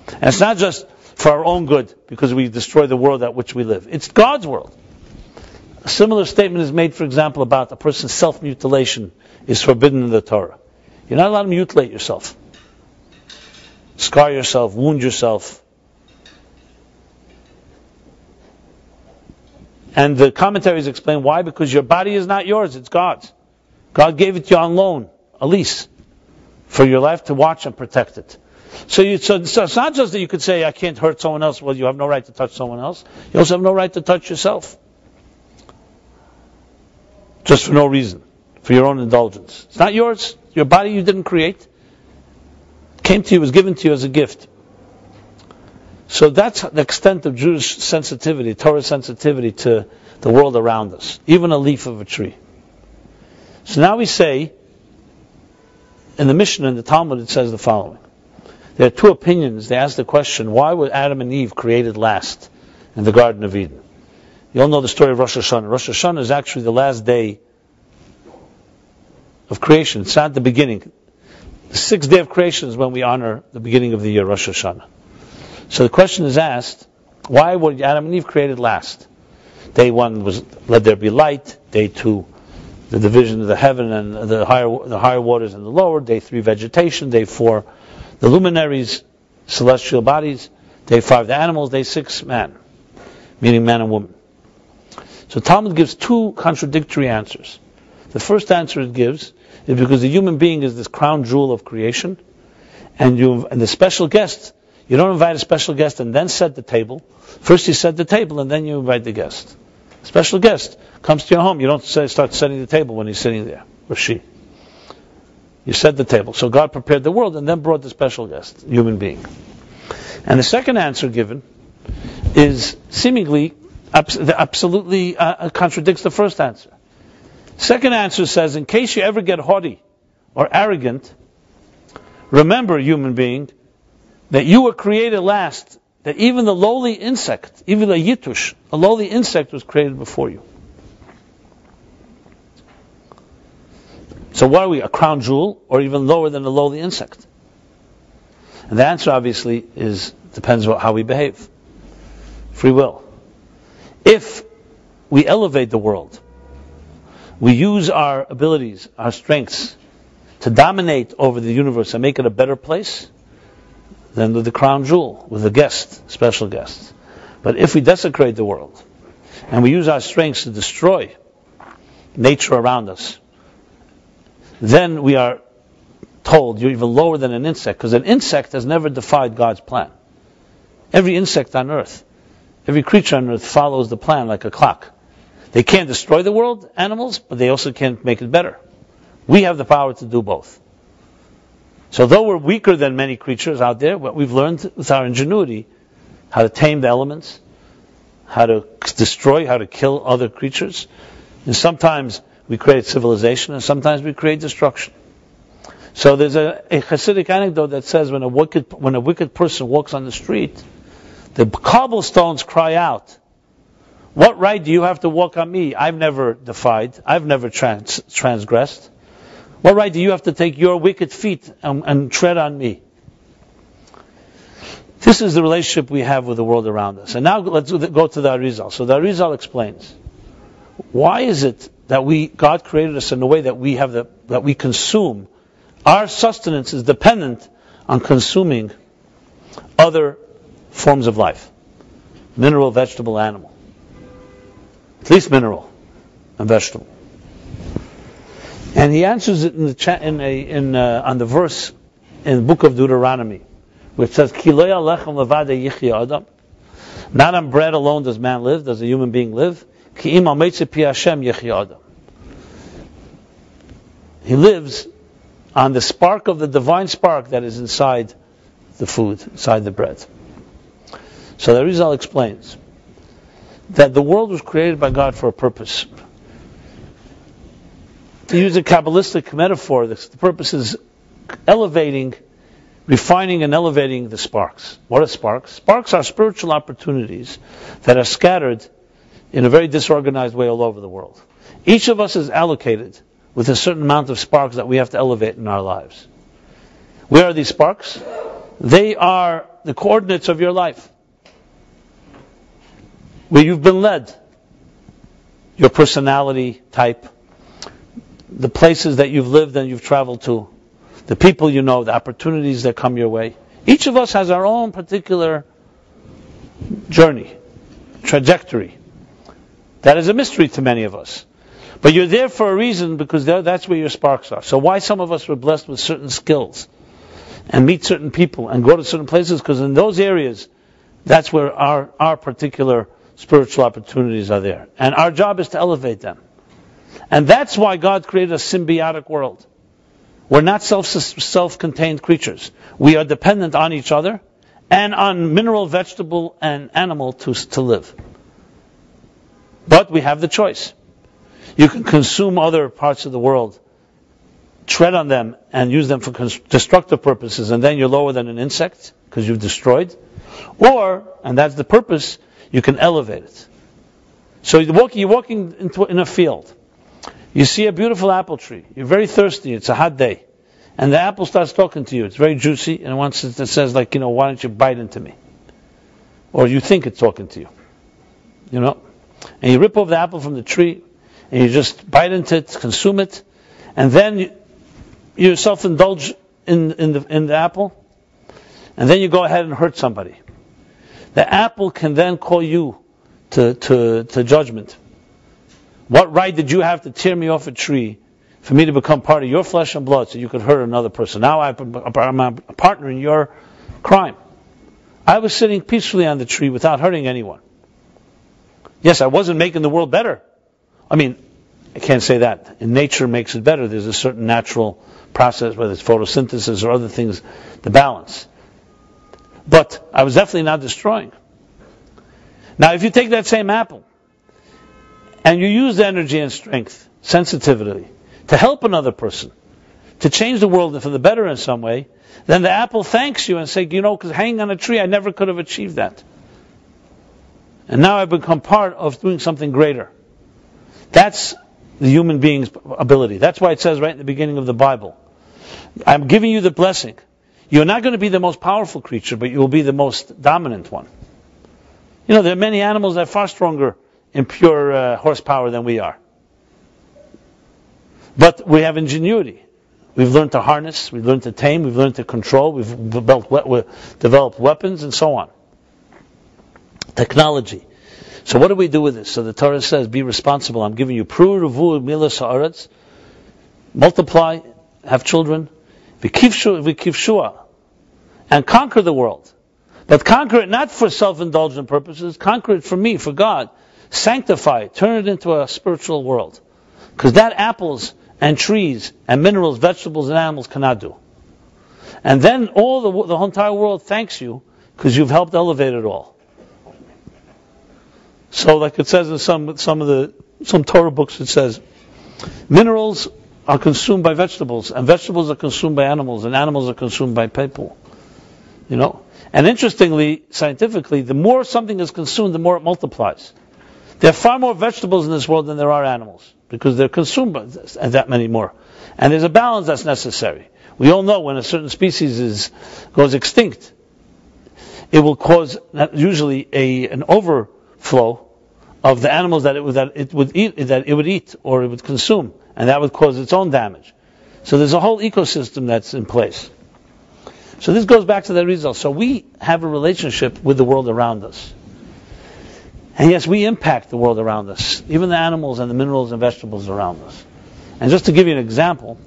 And it's not just for our own good because we destroy the world at which we live. It's God's world. A similar statement is made, for example, about a person's self-mutilation is forbidden in the Torah. You're not allowed to mutilate yourself. Scar yourself, wound yourself. And the commentaries explain why, because your body is not yours, it's God's. God gave it to you on loan, a lease, for your life to watch and protect it. So it's not just that you could say, I can't hurt someone else. Well, you have no right to touch someone else. You also have no right to touch yourself. Just for no reason. For your own indulgence. It's not yours. Your body you didn't create. It came to you, was given to you as a gift. So that's the extent of Jewish sensitivity, Torah sensitivity to the world around us. Even a leaf of a tree. So now we say, in the Mishnah, in the Talmud, it says the following. There are two opinions. They ask the question, why were Adam and Eve created last in the Garden of Eden? You all know the story of Rosh Hashanah. Rosh Hashanah is actually the last day of creation. It's not the beginning. The sixth day of creation is when we honor the beginning of the year, Rosh Hashanah. So the question is asked, why were Adam and Eve created last? Day one was, let there be light. Day two, the division of the heaven and the higher waters and the lower. Day three, vegetation. Day four, the luminaries, celestial bodies. Day five, the animals. Day six, man, meaning man and woman. So Talmud gives two contradictory answers. The first answer it gives is because the human being is this crown jewel of creation, and the special guest, you don't invite a special guest and then set the table. First you set the table and then you invite the guest. Special guest comes to your home. You don't start setting the table when he's sitting there, or she. You set the table. So God prepared the world and then brought the special guest, human being. And the second answer given is seemingly absolutely contradicts the first answer. Second answer says, in case you ever get haughty or arrogant, remember, human being, that you were created last, that even the lowly insect, even a yitush, a lowly insect was created before you. So what are we, a crown jewel, or even lower than a lowly insect? And the answer obviously depends on how we behave. Free will. If we elevate the world, we use our abilities, our strengths, to dominate over the universe and make it a better place, then with the crown jewel, with a guest, special guest. But if we desecrate the world, and we use our strengths to destroy nature around us, then we are told you're even lower than an insect, because an insect has never defied God's plan. Every insect on earth, every creature on earth follows the plan like a clock. They can't destroy the world, animals, but they also can't make it better. We have the power to do both. So though we're weaker than many creatures out there, what we've learned with our ingenuity, how to tame the elements, how to destroy, how to kill other creatures. And sometimes we create civilization, and sometimes we create destruction. So there's a Hasidic anecdote that says when a wicked person walks on the street, the cobblestones cry out, "What right do you have to walk on me? I've never defied. I've never transgressed. What right do you have to take your wicked feet and tread on me?" This is the relationship we have with the world around us. And now let's go to the Arizal. So the Arizal explains, why is it that God created us in a way that we consume? Our sustenance is dependent on consuming other forms of life, mineral, vegetable, animal. at least mineral and vegetable. And he answers it in the on the verse in the book of Deuteronomy, which says, "Ki lo yalechem levade yichya adam." Not on bread alone does man live, does a human being live. Ki im ameitze pi Hashem yichya adam. He lives on the spark of the divine spark that is inside the food, inside the bread. So the Arizal explains that the world was created by God for a purpose. To use a Kabbalistic metaphor, the purpose is refining and elevating the sparks. What are sparks? Sparks are spiritual opportunities that are scattered in a very disorganized way all over the world. Each of us is allocated with a certain amount of sparks that we have to elevate in our lives. Where are these sparks? They are the coordinates of your life. Where you've been led. Your personality type. The places that you've lived and you've traveled to, the people you know, the opportunities that come your way. Each of us has our own particular journey, trajectory. That is a mystery to many of us. But you're there for a reason, because that's where your sparks are. So why some of us were blessed with certain skills and meet certain people and go to certain places, because in those areas, that's where our particular spiritual opportunities are there. And our job is to elevate them. And that's why God created a symbiotic world. We're not self-contained creatures. We are dependent on each other and on mineral, vegetable, and animal to live. But we have the choice. You can consume other parts of the world, tread on them, and use them for destructive purposes, and then you're lower than an insect because you've destroyed. Or, and that's the purpose, you can elevate it. So you're walking in a field. You see a beautiful apple tree. You're very thirsty. It's a hot day. And the apple starts talking to you. It's very juicy. And once it says, why don't you bite into me? Or you think it's talking to you. And you rip off the apple from the tree. And you just bite into it, consume it. And then you self-indulge in the apple. And then you go ahead and hurt somebody. The apple can then call you to judgment. What right did you have to tear me off a tree for me to become part of your flesh and blood so you could hurt another person? Now I'm a partner in your crime. I was sitting peacefully on the tree without hurting anyone. Yes, I wasn't making the world better. I can't say that. And nature makes it better. There's a certain natural process, whether it's photosynthesis or other things, the balance. But I was definitely not destroying. Now, if you take that same apple, and you use the energy and strength, sensitivity, to help another person, to change the world for the better in some way, then the apple thanks you and says, because hanging on a tree, I never could have achieved that. And now I've become part of doing something greater. That's the human being's ability. That's why it says right in the beginning of the Bible, I'm giving you the blessing. You're not going to be the most powerful creature, but you will be the most dominant one. There are many animals that are far stronger in pure horsepower than we are. But we have ingenuity. We've learned to harness, we've learned to tame, we've learned to control, we've developed weapons and so on. Technology. So what do we do with this? So the Torah says, be responsible. I'm giving you pru, ruvu, milas haaretz. Multiply, have children, v'kivshua, and conquer the world. But conquer it not for self-indulgent purposes, conquer it for me, for God. Sanctify it, turn it into a spiritual world. Because that apples and trees and minerals, vegetables and animals cannot do. And then the whole entire world thanks you because you've helped elevate it all. So like it says in some Torah books, it says, minerals are consumed by vegetables, and vegetables are consumed by animals, and animals are consumed by people. And interestingly, scientifically, the more something is consumed, the more it multiplies. There are far more vegetables in this world than there are animals, because they're consumed by that many more. And there's a balance that's necessary. We all know when a certain species goes extinct, it will cause usually an overflow of the animals that it would eat or it would consume, and that would cause its own damage. So there's a whole ecosystem that's in place. So this goes back to that result. So we have a relationship with the world around us. And yes, we impact the world around us, even the animals and the minerals and vegetables around us. And just to give you an example,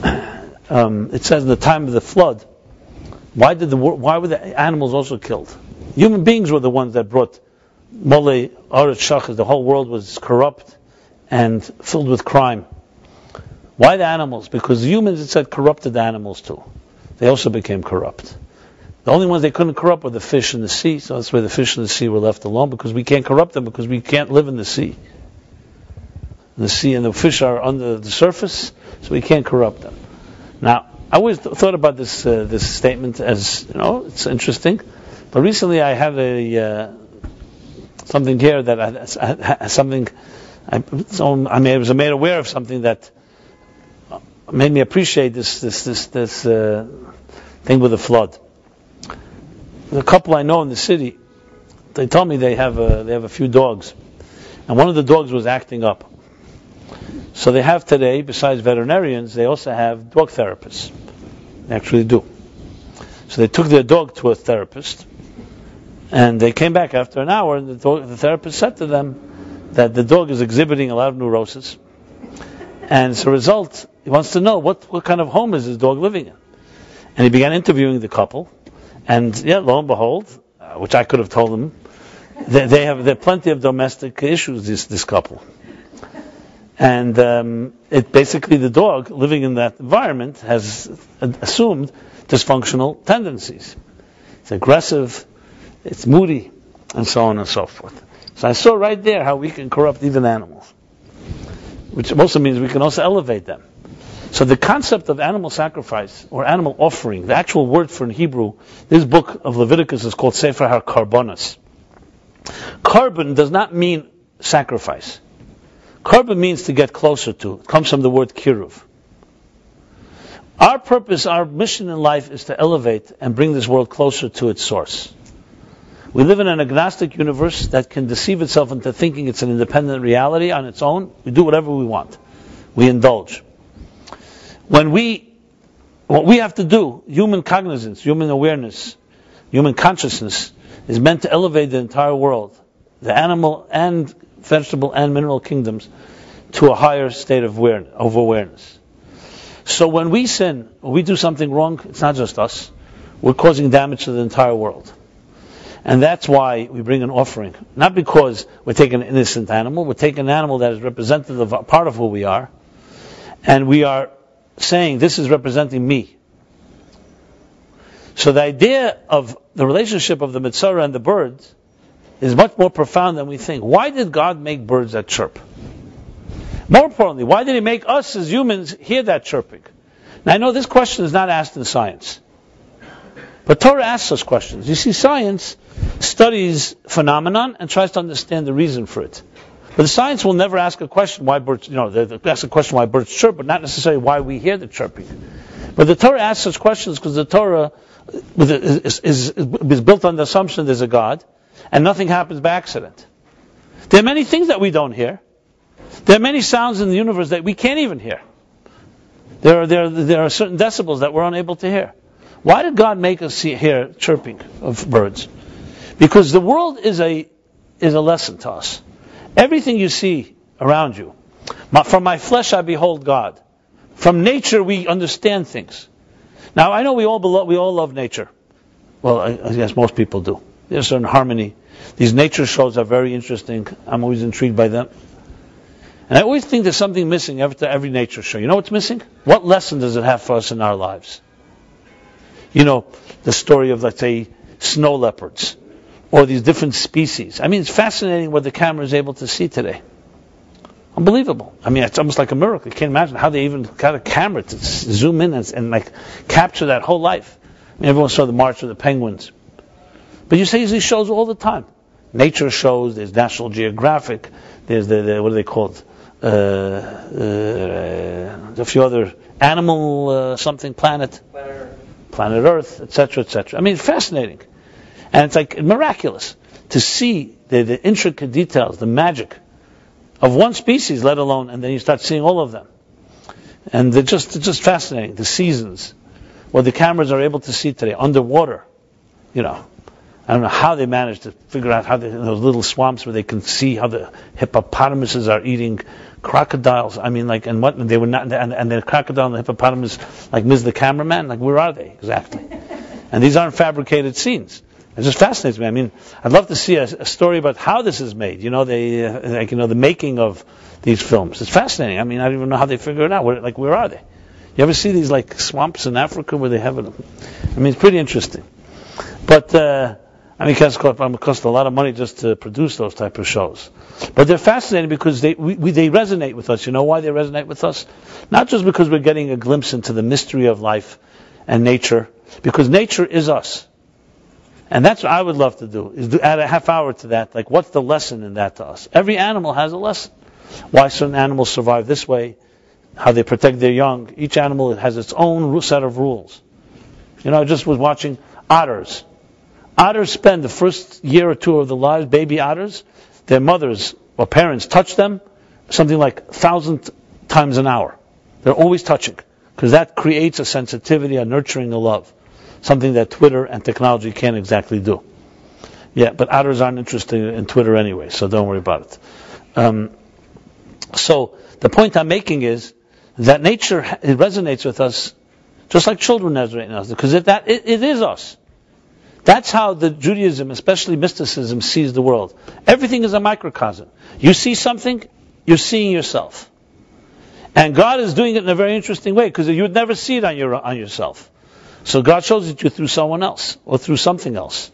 it says in the time of the flood, why were the animals also killed? Human beings were the ones that brought Mole, Aretz Shachas. The whole world was corrupt and filled with crime. Why the animals? Because the humans, it said, corrupted the animals too. They also became corrupt. The only ones they couldn't corrupt were the fish in the sea, so that's why the fish in the sea were left alone, because we can't corrupt them, because we can't live in the sea. The sea and the fish are under the surface, so we can't corrupt them. Now, I always thought about this statement as, it's interesting, but recently I have something here that I was made aware of something that made me appreciate this thing with the flood. The couple I know in the city, they told me they have a few dogs, and one of the dogs was acting up. So they have today, besides veterinarians, they also have dog therapists. They actually do. So they took their dog to a therapist, and they came back after an hour, and the therapist said to them that the dog is exhibiting a lot of neurosis, and as a result, he wants to know what kind of home is his dog living in. And he began interviewing the couple, and lo and behold, which I could have told them, they have plenty of domestic issues. This couple, and it basically the dog living in that environment has assumed dysfunctional tendencies. It's aggressive, it's moody, and so on and so forth. So I saw right there how we can corrupt even animals, which also means we can also elevate them. So the concept of animal sacrifice or animal offering, the actual word for in Hebrew, this book of Leviticus is called Sefer HaKarbonos. Carbon does not mean sacrifice. Carbon means to get closer to. It comes from the word kiruv. Our purpose, our mission in life is to elevate and bring this world closer to its source. We live in an agnostic universe that can deceive itself into thinking it's an independent reality on its own. We do whatever we want. We indulge. What we have to do, human cognizance, human awareness, human consciousness, is meant to elevate the entire world, the animal and vegetable and mineral kingdoms, to a higher state of awareness. So when we sin, when we do something wrong, it's not just us. We're causing damage to the entire world. And that's why we bring an offering. Not because we're taking an innocent animal, we're taking an animal that is representative of part of who we are, and we are saying, this is representing me. So the idea of the relationship of the Metzora and the birds is much more profound than we think. Why did God make birds that chirp? More importantly, why did He make us as humans hear that chirping? Now I know this question is not asked in science, but Torah asks us questions. You see, science studies phenomenon and tries to understand the reason for it. But the science will never ask a question why birds, they ask a question why birds chirp, but not necessarily why we hear the chirping. But the Torah asks such questions because the Torah is built on the assumption there's a God, and nothing happens by accident. There are many things that we don't hear. There are many sounds in the universe that we can't even hear. There are certain decibels that we're unable to hear. Why did God make us hear chirping of birds? Because the world is a lesson to us. Everything you see around you, from my flesh I behold God. From nature we understand things. Now I know we all love nature. Well, I guess most people do. There's a certain harmony. These nature shows are very interesting. I'm always intrigued by them. And I always think there's something missing after every nature show. You know what's missing? What lesson does it have for us in our lives? The story of, let's say, snow leopards, or these different species. I mean, it's fascinating what the camera is able to see today. Unbelievable. I mean, it's almost like a miracle. You can't imagine how they even got a camera to zoom in and capture that whole life. I mean, everyone saw the March of the Penguins. But you see these shows all the time. Nature shows, there's National Geographic, there's the what are they called? A few other animal something, Planet Earth, etc., etc. I mean, it's fascinating. And it's like miraculous to see the intricate details, the magic of one species, let alone, and then you start seeing all of them. And it's just fascinating. The seasons, what the cameras are able to see today, underwater, I don't know how they managed to figure out how in those little swamps where they can see how the hippopotamuses are eating crocodiles. I mean, like, and what they were not, and the crocodile and the hippopotamus, like, Ms. the cameraman, like, where are they exactly? And these aren't fabricated scenes. It just fascinates me. I mean, I'd love to see a story about how this is made. The making of these films. It's fascinating. I mean, I don't even know how they figure it out. Where are they? You ever see these like swamps in Africa where they have it? I mean, it's pretty interesting. But it cost a lot of money just to produce those type of shows. But they're fascinating because they resonate with us. You know why they resonate with us? Not just because we're getting a glimpse into the mystery of life and nature, because nature is us. And that's what I would love to do, is to add a half hour to that. Like, what's the lesson in that to us? Every animal has a lesson. Why certain animals survive this way, how they protect their young. Each animal has its own set of rules. I just was watching otters. Otters spend the first year or two of their lives, baby otters, their mothers or parents touch them something like 1,000 times an hour. They're always touching, because that creates a sensitivity, a nurturing, a love. Something that Twitter and technology can't exactly do. Yeah, but otters aren't interested in Twitter anyway, so don't worry about it. So the point I'm making is that nature, it resonates with us just like children resonate with us, because it is us. That's how the Judaism, especially mysticism, sees the world. Everything is a microcosm. You see something, you're seeing yourself. And God is doing it in a very interesting way, because you would never see it on yourself. So God shows it to you through someone else, or through something else.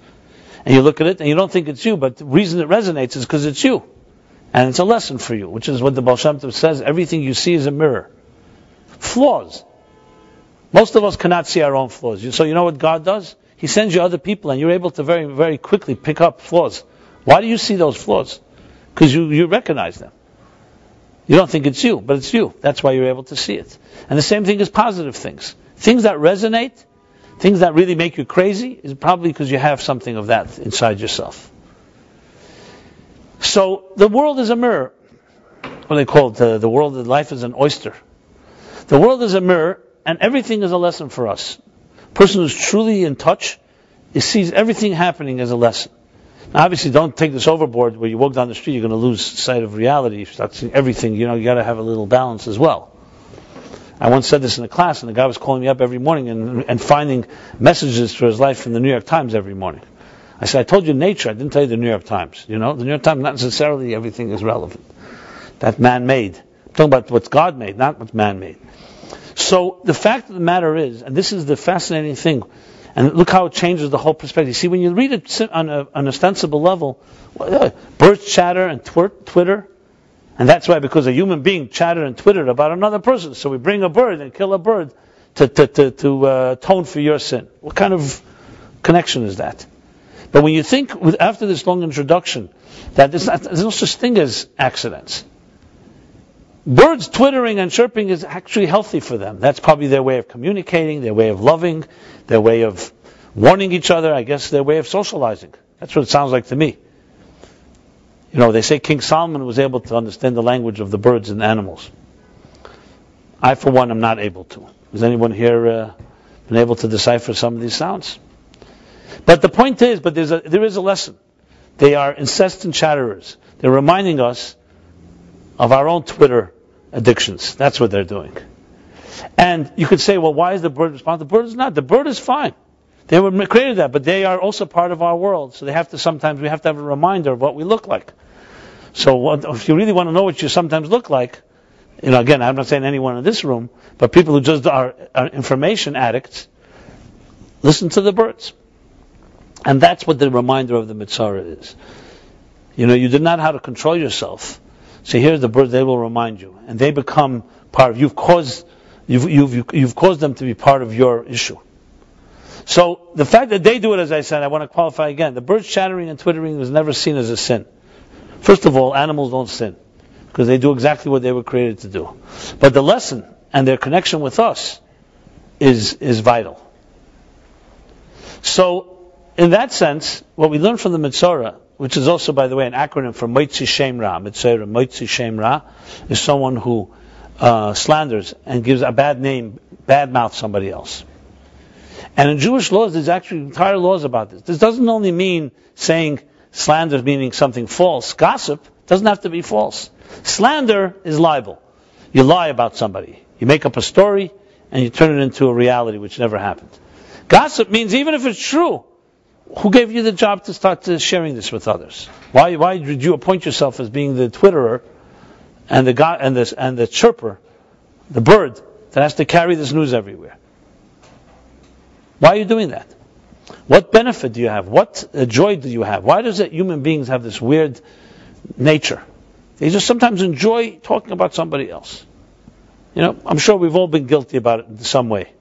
And you look at it, and you don't think it's you, but the reason it resonates is because it's you. And it's a lesson for you, which is what the Baal Shem Tov says, everything you see is a mirror. Flaws. Most of us cannot see our own flaws. So you know what God does? He sends you other people, and you're able to very, very quickly pick up flaws. Why do you see those flaws? Because you recognize them. You don't think it's you, but it's you. That's why you're able to see it. And the same thing is positive things. Things that resonate, things that really make you crazy, is probably because you have something of that inside yourself. So the world is a mirror. What do they call it? The world of life is an oyster. The world is a mirror, and everything is a lesson for us. A person who's truly in touch, he sees everything happening as a lesson. Now, obviously, don't take this overboard where you walk down the street, you're going to lose sight of reality. You start seeing everything, you got to have a little balance as well. I once said this in a class, and the guy was calling me up every morning and finding messages for his life from the New York Times every morning. I said, I told you Nature, I didn't tell you the New York Times. The New York Times, not necessarily everything is relevant. That's man-made. I'm talking about what's God made, not what's man-made. So the fact of the matter is, and this is the fascinating thing, and look how it changes the whole perspective. See, when you read it on an ostensible level, birds chatter and Twitter, and that's why, because a human being chattered and twittered about another person, so we bring a bird and kill a bird to atone for your sin. What kind of connection is that? But when you think, after this long introduction, that there's no such thing as accidents. Birds twittering and chirping is actually healthy for them. That's probably their way of communicating, their way of loving, their way of warning each other, I guess their way of socializing. That's what it sounds like to me. They say King Solomon was able to understand the language of the birds and animals. I, for one, am not able to. Has anyone here been able to decipher some of these sounds? But the point is, there is a lesson. They are incessant chatterers. They're reminding us of our own Twitter addictions. That's what they're doing. And you could say, well, why is the bird responsible? The bird is not. The bird is fine. They were created that, but they are also part of our world. So we have to have a reminder of what we look like. So if you really want to know what you sometimes look like, again, I'm not saying anyone in this room, but people who just are information addicts, listen to the birds. And that's what the reminder of the Metzora is. You did not know how to control yourself. So here's the birds, they will remind you. And they become part of, you've caused them to be part of your issue. So the fact that they do it, as I said, I want to qualify again. The birds chattering and twittering was never seen as a sin. First of all, animals don't sin, because they do exactly what they were created to do. But the lesson and their connection with us is vital. So, in that sense, what we learn from the Metzora, which is also, by the way, an acronym for Moitzi Shem Ra. Metzora, Moitzi Shem Ra, is someone who slanders and gives a bad name, bad mouth somebody else. And in Jewish laws, there's actually entire laws about this. This doesn't only mean saying slander, meaning something false. Gossip doesn't have to be false. Slander is libel. You lie about somebody. You make up a story, and you turn it into a reality which never happened. Gossip means even if it's true, who gave you the job to start sharing this with others? Why did you appoint yourself as being the Twitterer and the chirper, the bird that has to carry this news everywhere? Why are you doing that? What benefit do you have? What joy do you have? Why does it human beings have this weird nature? They just sometimes enjoy talking about somebody else. I'm sure we've all been guilty about it in some way.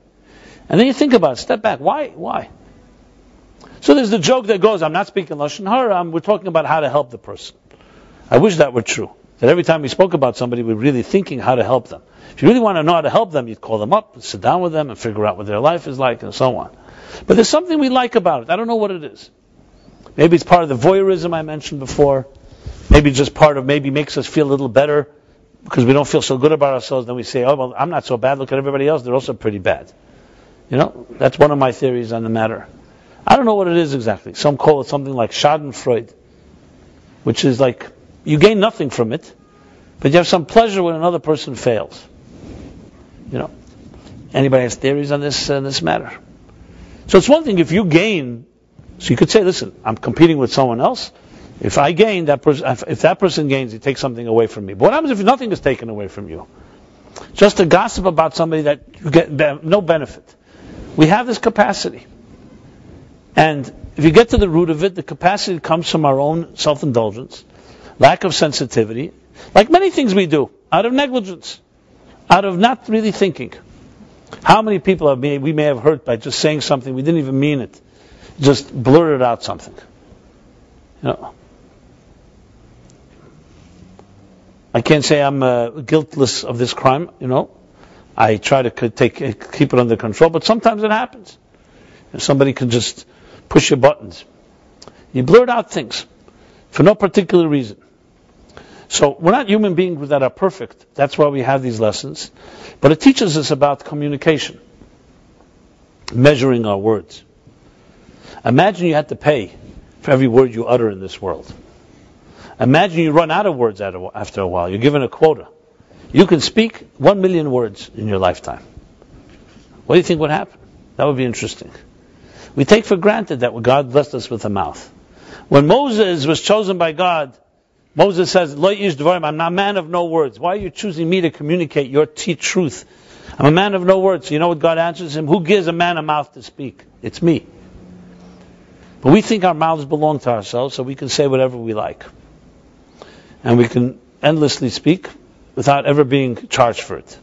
And then you think about it, step back. Why? So there's the joke that goes, I'm not speaking Lashon Hara, we're talking about how to help the person. I wish that were true. That every time we spoke about somebody, we're really thinking how to help them. If you really want to know how to help them, you'd call them up, sit down with them, and figure out what their life is like, and so on. But there's something we like about it. I don't know what it is. Maybe it's part of the voyeurism I mentioned before. Maybe just part of, maybe makes us feel a little better, because we don't feel so good about ourselves, then we say, oh, well, I'm not so bad, look at everybody else, they're also pretty bad. That's one of my theories on the matter. I don't know what it is exactly. Some call it something like Schadenfreude, which is like, you gain nothing from it, but you have some pleasure when another person fails. Anybody has theories on this matter? So it's one thing if you gain, so you could say, listen, I'm competing with someone else. If I gain, if that person gains, he takes something away from me. But what happens if nothing is taken away from you? Just to gossip about somebody that you get no benefit. We have this capacity. And if you get to the root of it, the capacity comes from our own self-indulgence, lack of sensitivity, like many things we do, out of negligence, out of not really thinking. How many people we may have hurt by just saying something, we didn't even mean it, just blurted out something. I can't say I'm guiltless of this crime, I try to keep it under control, but sometimes it happens. Somebody can just push your buttons. You blurt out things for no particular reason. So we're not human beings that are perfect. That's why we have these lessons. But it teaches us about communication, measuring our words. Imagine you had to pay for every word you utter in this world. Imagine you run out of words after a while. You're given a quota. You can speak 1 million words in your lifetime. What do you think would happen? That would be interesting. We take for granted that God blessed us with a mouth. When Moses was chosen by God, Moses says, Lo yish dvarim, I'm not a man of no words. Why are you choosing me to communicate your truth? I'm a man of no words. So you know what God answers him? Who gives a man a mouth to speak? It's me. But we think our mouths belong to ourselves, so we can say whatever we like. And we can endlessly speak without ever being charged for it.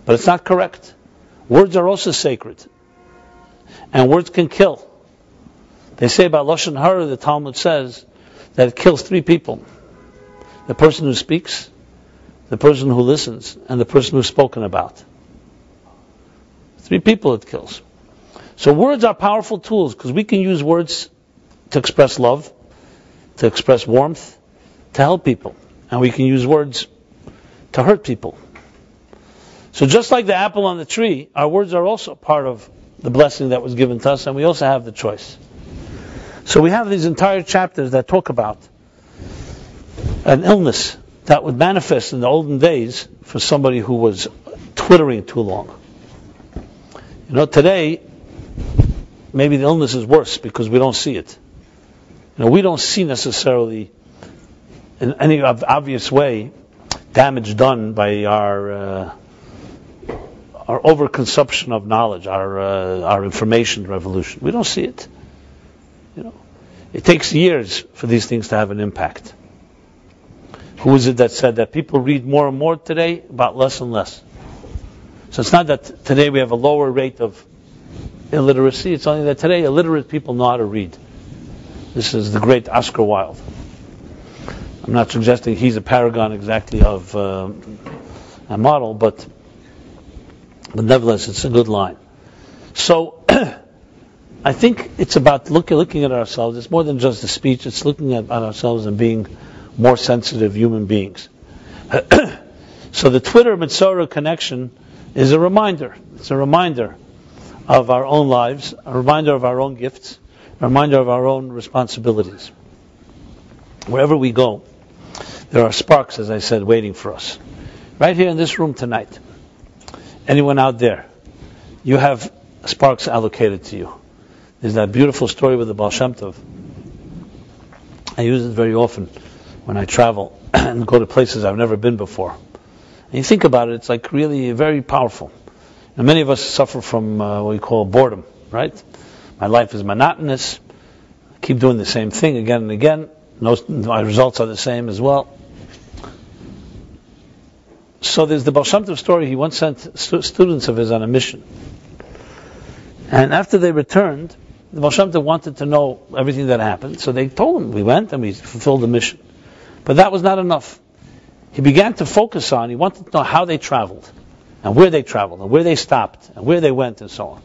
But it's not correct. Words are also sacred. And words can kill. They say about Lashon Hara, the Talmud says, that it kills 3 people. The person who speaks, the person who listens, and the person who's spoken about. 3 people it kills. So words are powerful tools, because we can use words to express love, to express warmth, to help people. And we can use words to hurt people. So just like the apple on the tree, our words are also part of the blessing that was given to us, and we also have the choice. So we have these entire chapters that talk about an illness that would manifest in the olden days for somebody who was twittering too long. Today, maybe the illness is worse because we don't see it. We don't see necessarily in any obvious way damage done by our overconsumption of knowledge, our information revolution. We don't see it. It takes years for these things to have an impact. Who is it that said that people read more and more today about less and less? So it's not that today we have a lower rate of illiteracy, it's only that today illiterate people know how to read. This is the great Oscar Wilde. I'm not suggesting he's a paragon exactly of a model, but nevertheless it's a good line. So I think it's about looking at ourselves. It's more than just the speech. It's looking at ourselves and being more sensitive human beings. So the Twitter Metzora connection is a reminder. It's a reminder of our own lives, a reminder of our own gifts, a reminder of our own responsibilities. Wherever we go, there are sparks, as I said, waiting for us. Right here in this room tonight, anyone out there, you have sparks allocated to you. There's that beautiful story with the Baal Shem Tov. I use it very often when I travel and go to places I've never been before. And you think about it, it's like really very powerful. And many of us suffer from what we call boredom, right? My life is monotonous. I keep doing the same thing again and again. My results are the same as well. So there's the Baal Shem Tov story. He once sent students of his on a mission. And after they returned, the Baal Shem Tov wanted to know everything that happened. So they told him, we went and we fulfilled the mission. But that was not enough. He began to focus on, he wanted to know how they traveled, and where they stopped, and where they went, and so on.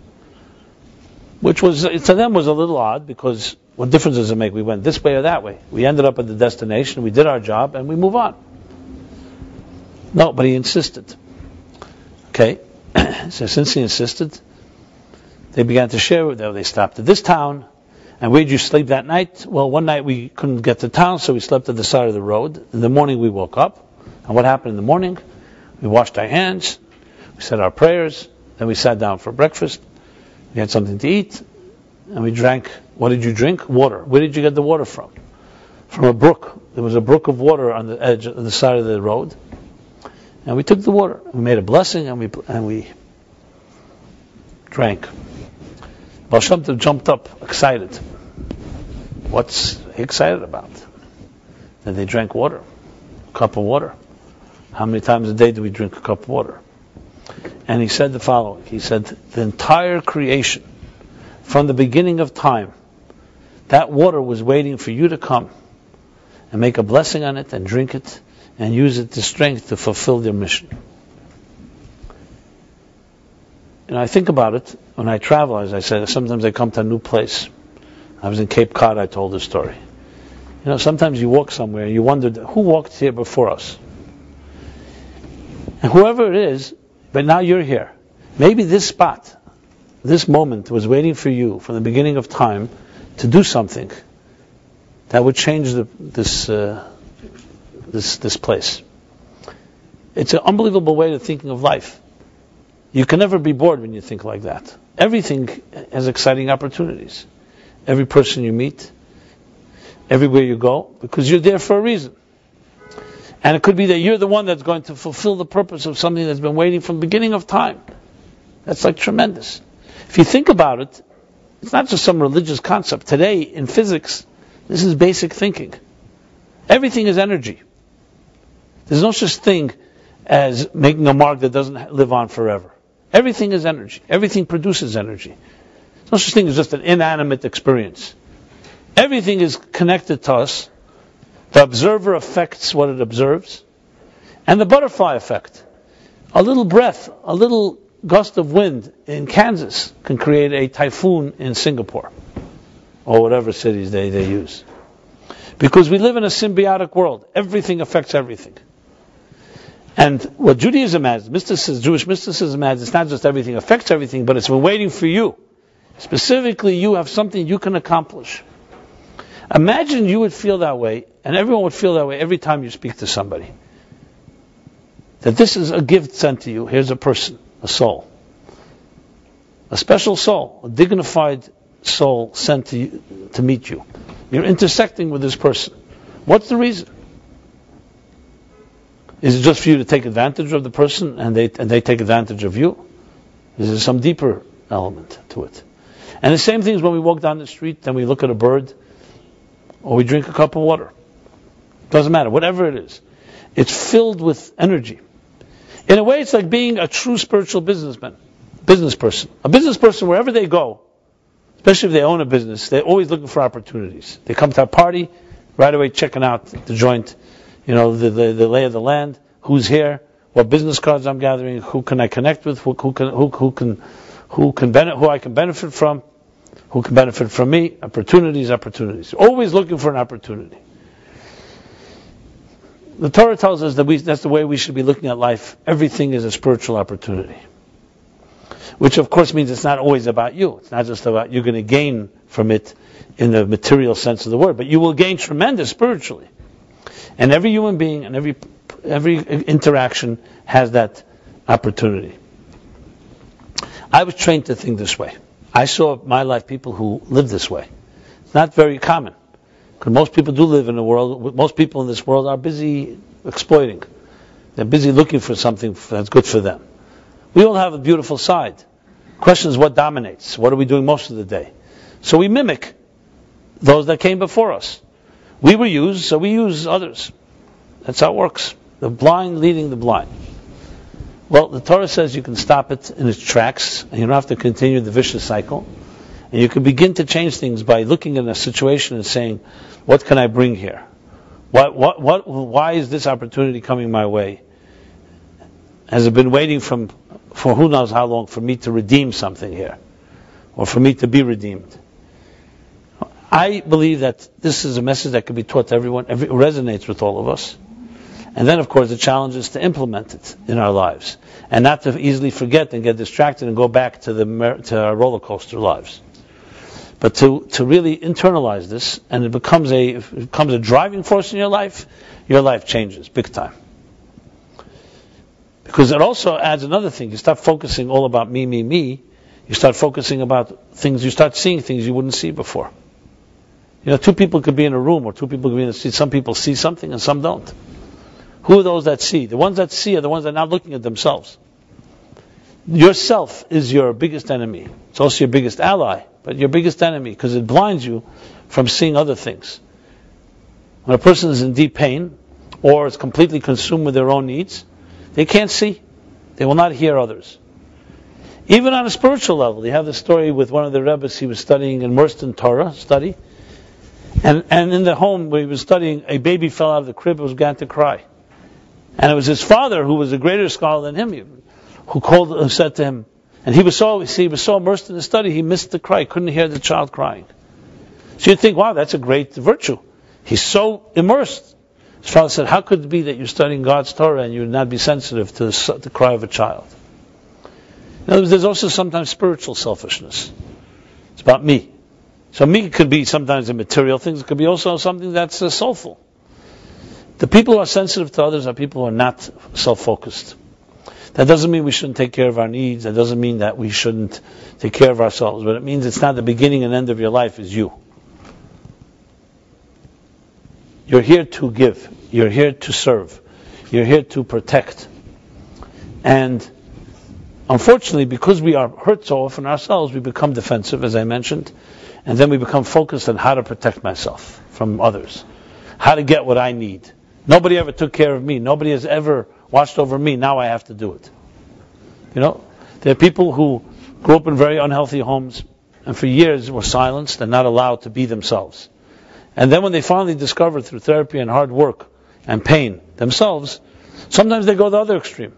Which was, to them, was a little odd, because what difference does it make? We went this way or that way. We ended up at the destination, we did our job, and we move on. No, but he insisted. Okay, so since he insisted, they began to share. They stopped at this town, and where did you sleep that night? Well, one night we couldn't get to town, so we slept at the side of the road. In the morning we woke up, and what happened in the morning? We washed our hands, we said our prayers, then we sat down for breakfast, we had something to eat, and we drank. What did you drink? Water. Where did you get the water from? From a brook. There was a brook of water on the edge, on the side of the road. And we took the water. We made a blessing, and we drank. Baal Shem Tov jumped up, excited. What's he excited about? That they drank water, a cup of water. How many times a day do we drink a cup of water? And he said the following. He said, the entire creation, from the beginning of time, that water was waiting for you to come and make a blessing on it and drink it and use it to strength to fulfill their mission. And I think about it when I travel, as I said, sometimes I come to a new place. I was in Cape Cod, I told this story. Sometimes you walk somewhere and you wonder, who walked here before us? And whoever it is, but now you're here. Maybe this spot, this moment was waiting for you from the beginning of time to do something that would change this place. It's an unbelievable way of thinking of life. You can never be bored when you think like that. Everything has exciting opportunities. Every person you meet, everywhere you go, because you're there for a reason. And it could be that you're the one that's going to fulfill the purpose of something that's been waiting from the beginning of time. That's like tremendous. If you think about it, it's not just some religious concept. Today, in physics, this is basic thinking. Everything is energy. There's no such thing as making a mark that doesn't live on forever. Everything is energy. Everything produces energy. There's no such thing as just an inanimate experience. Everything is connected to us. The observer affects what it observes. And the butterfly effect. A little breath, a little gust of wind in Kansas can create a typhoon in Singapore. Or whatever cities they use. Because we live in a symbiotic world. Everything affects everything. And what Judaism has, Jewish mysticism has, it's not just everything affects everything, but it's been waiting for you. Specifically, you have something you can accomplish. Imagine you would feel that way, and everyone would feel that way every time you speak to somebody. That this is a gift sent to you. Here's a person, a soul. A special soul, a dignified soul sent to you to meet you. You're intersecting with this person. What's the reason? Is it just for you to take advantage of the person and they take advantage of you? Is there some deeper element to it? And the same thing is when we walk down the street and we look at a bird or we drink a cup of water. Doesn't matter, whatever it is. It's filled with energy. In a way, it's like being a true spiritual business person. A business person, wherever they go, especially if they own a business, they're always looking for opportunities. They come to a party, right away checking out the joint, the lay of the land, who's here, what business cards I'm gathering, who can I connect with, who I can benefit from, who can benefit from me, opportunities. Always looking for an opportunity. The Torah tells us that that's the way we should be looking at life. Everything is a spiritual opportunity. which of course means it's not always about you. It's not just about you're going to gain from it in the material sense of the word, but you will gain tremendous spiritually. And every human being and every interaction has that opportunity. I was trained to think this way. I saw in my life people who live this way. It's not very common, because most people do live in a world. Most people in this world are busy exploiting. They're busy looking for something that's good for them. We all have a beautiful side. Question is, what dominates? What are we doing most of the day? So we mimic those that came before us. We were used, so we use others. That's how it works. The blind leading the blind. Well, the Torah says you can stop it in its tracks, and you don't have to continue the vicious cycle. And you can begin to change things by looking at a situation and saying, what can I bring here? Why is this opportunity coming my way? Has it been waiting for who knows how long for me to redeem something here? Or for me to be redeemed? I believe that this is a message that can be taught to everyone. It resonates with all of us. And then, of course, the challenge is to implement it in our lives. And not to easily forget and get distracted and go back to our roller coaster lives. But to really internalize this, and it becomes a driving force in your life changes big time. Because it also adds another thing. You stop focusing all about me. You start focusing about things, you start seeing things you wouldn't see before. Two people could be in a room, or two people could be in a seat. Some people see something and some don't. Who are those that see? The ones that see are the ones that are not looking at themselves. Yourself is your biggest enemy. It's also your biggest ally, but your biggest enemy, because it blinds you from seeing other things. When a person is in deep pain, or is completely consumed with their own needs, they can't see. They will not hear others. Even on a spiritual level, you have the story with one of the Rabbis. He was studying, immersed in Torah study, and in the home where he was studying, a baby fell out of the crib and began to cry. And it was his father, who was a greater scholar than him even, who said to him, and he was so immersed in the study, he missed the cry, couldn't hear the child crying. So you'd think, wow, that's a great virtue. He's so immersed. His father said, how could it be that you're studying God's Torah and you would not be sensitive to the cry of a child? In other words, there's also sometimes spiritual selfishness. It's about me. So me could be sometimes a material thing. It could be also something that's soulful. The people who are sensitive to others are people who are not self-focused. That doesn't mean we shouldn't take care of our needs. That doesn't mean that we shouldn't take care of ourselves. But it means it's not the beginning and end of your life is you. You're here to give. You're here to serve. You're here to protect. And unfortunately, because we are hurt so often ourselves, we become defensive, as I mentioned. And then we become focused on how to protect myself from others. How to get what I need. Nobody ever took care of me. Nobody has ever watched over me. Now I have to do it. There are people who grew up in very unhealthy homes and for years were silenced and not allowed to be themselves. And then when they finally discover through therapy and hard work and pain themselves, sometimes they go the other extreme.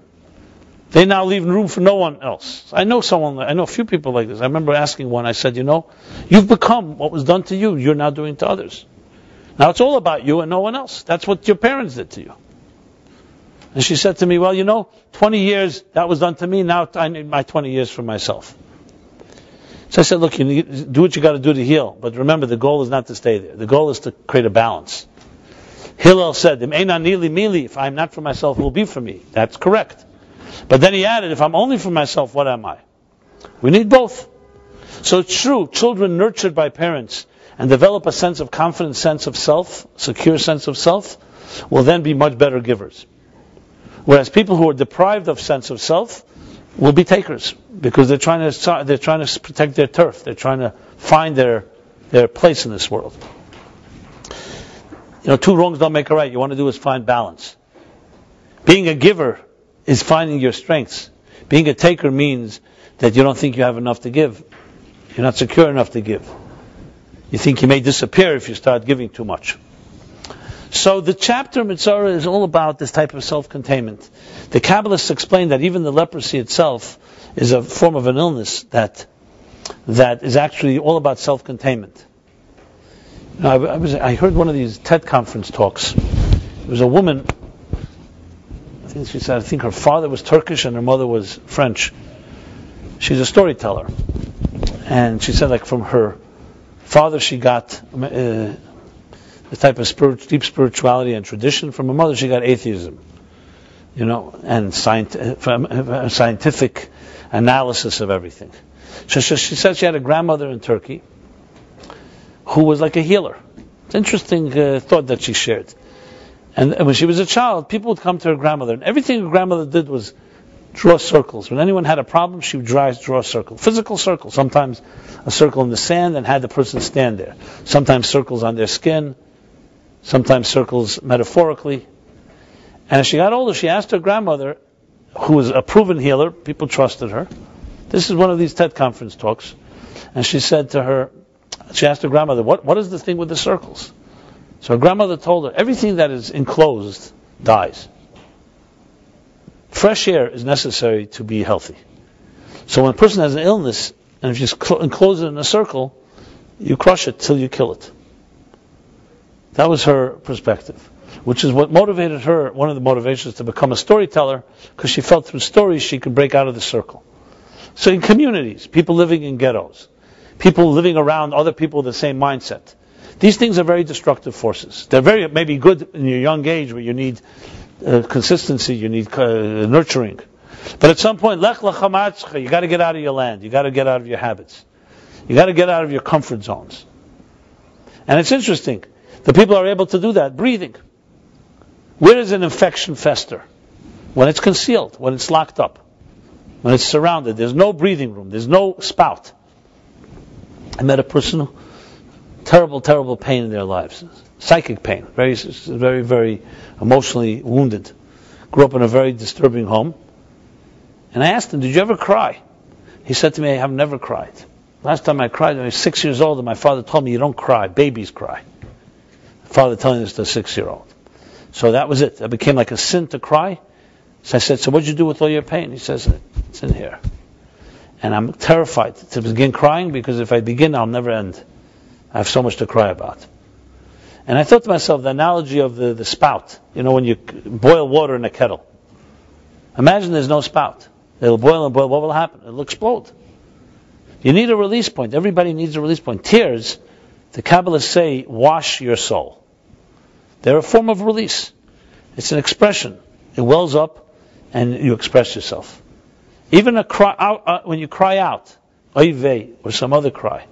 They now leave room for no one else. I know a few people like this. I remember asking one, I said, you've become what was done to you, you're now doing to others. Now it's all about you and no one else. That's what your parents did to you. And she said to me, 20 years that was done to me, now I need my 20 years for myself. So I said, look, you need to do what you got to do to heal. But remember, the goal is not to stay there. The goal is to create a balance. Hillel said, if I'm not for myself, it will be for me. That's correct. But then he added, if I'm only for myself, what am I? We need both. So it's true, children nurtured by parents and develop a sense of confidence, sense of self, secure sense of self, will then be much better givers. Whereas people who are deprived of sense of self will be takers, because they're trying to protect their turf. They're trying to find their place in this world. Two wrongs don't make a right. You want to do is find balance. Being a giver is finding your strengths. Being a taker means that you don't think you have enough to give. You're not secure enough to give. You think you may disappear if you start giving too much. So the chapter Metzora is all about this type of self-containment. The Kabbalists explain that even the leprosy itself is a form of an illness that is actually all about self-containment. I heard one of these TED conference talks. There was a woman, I think her father was Turkish and her mother was French. she's a storyteller. And she said, like, from her father, she got the type of deep spirituality and tradition. From her mother, she got atheism, and scientific analysis of everything. She said she had a grandmother in Turkey who was like a healer. It's an interesting thought that she shared. And when she was a child, people would come to her grandmother, and everything her grandmother did was draw circles. When anyone had a problem, she would draw a circle. Physical circle. Sometimes a circle in the sand and had the person stand there. Sometimes circles on their skin. Sometimes circles metaphorically. And as she got older, she asked her grandmother, who was a proven healer, people trusted her. This is one of these TED conference talks. And she said to her, she asked her grandmother, what is the thing with the circles? So her grandmother told her, everything that is enclosed dies. Fresh air is necessary to be healthy. So when a person has an illness, and if you enclose it in a circle, you crush it till you kill it. That was her perspective, which is what motivated her, one of the motivations to become a storyteller, because she felt through stories she could break out of the circle. So in communities, people living in ghettos, people living around other people with the same mindset, these things are very destructive forces. They're very maybe good in your young age where you need consistency, you need nurturing. But at some point, lech lecha, you got to get out of your land. You got to get out of your habits. You got to get out of your comfort zones. And it's interesting. The people are able to do that. Breathing. Where does an infection fester? When it's concealed, when it's locked up, when it's surrounded. There's no breathing room. There's no spout. I met a person who terrible pain in their lives. Psychic pain. Very, very emotionally wounded. Grew up in a very disturbing home. And I asked him, did you ever cry? He said to me, I have never cried. Last time I cried, I was 6 years old, and my father told me, you don't cry, babies cry. Father telling this to a 6-year-old. So that was it. It became like a sin to cry. So I said, so what'd you do with all your pain? He says, it's in here. And I'm terrified to begin crying, because if I begin, I'll never end. I have so much to cry about. And I thought to myself, the analogy of the spout, when you boil water in a kettle. Imagine there's no spout. It'll boil and boil. What will happen? It'll explode. You need a release point. Everybody needs a release point. Tears, the Kabbalists say, wash your soul. They're a form of release. It's an expression. It wells up and you express yourself. Even a cry, when you cry out, oy vey, or some other cry,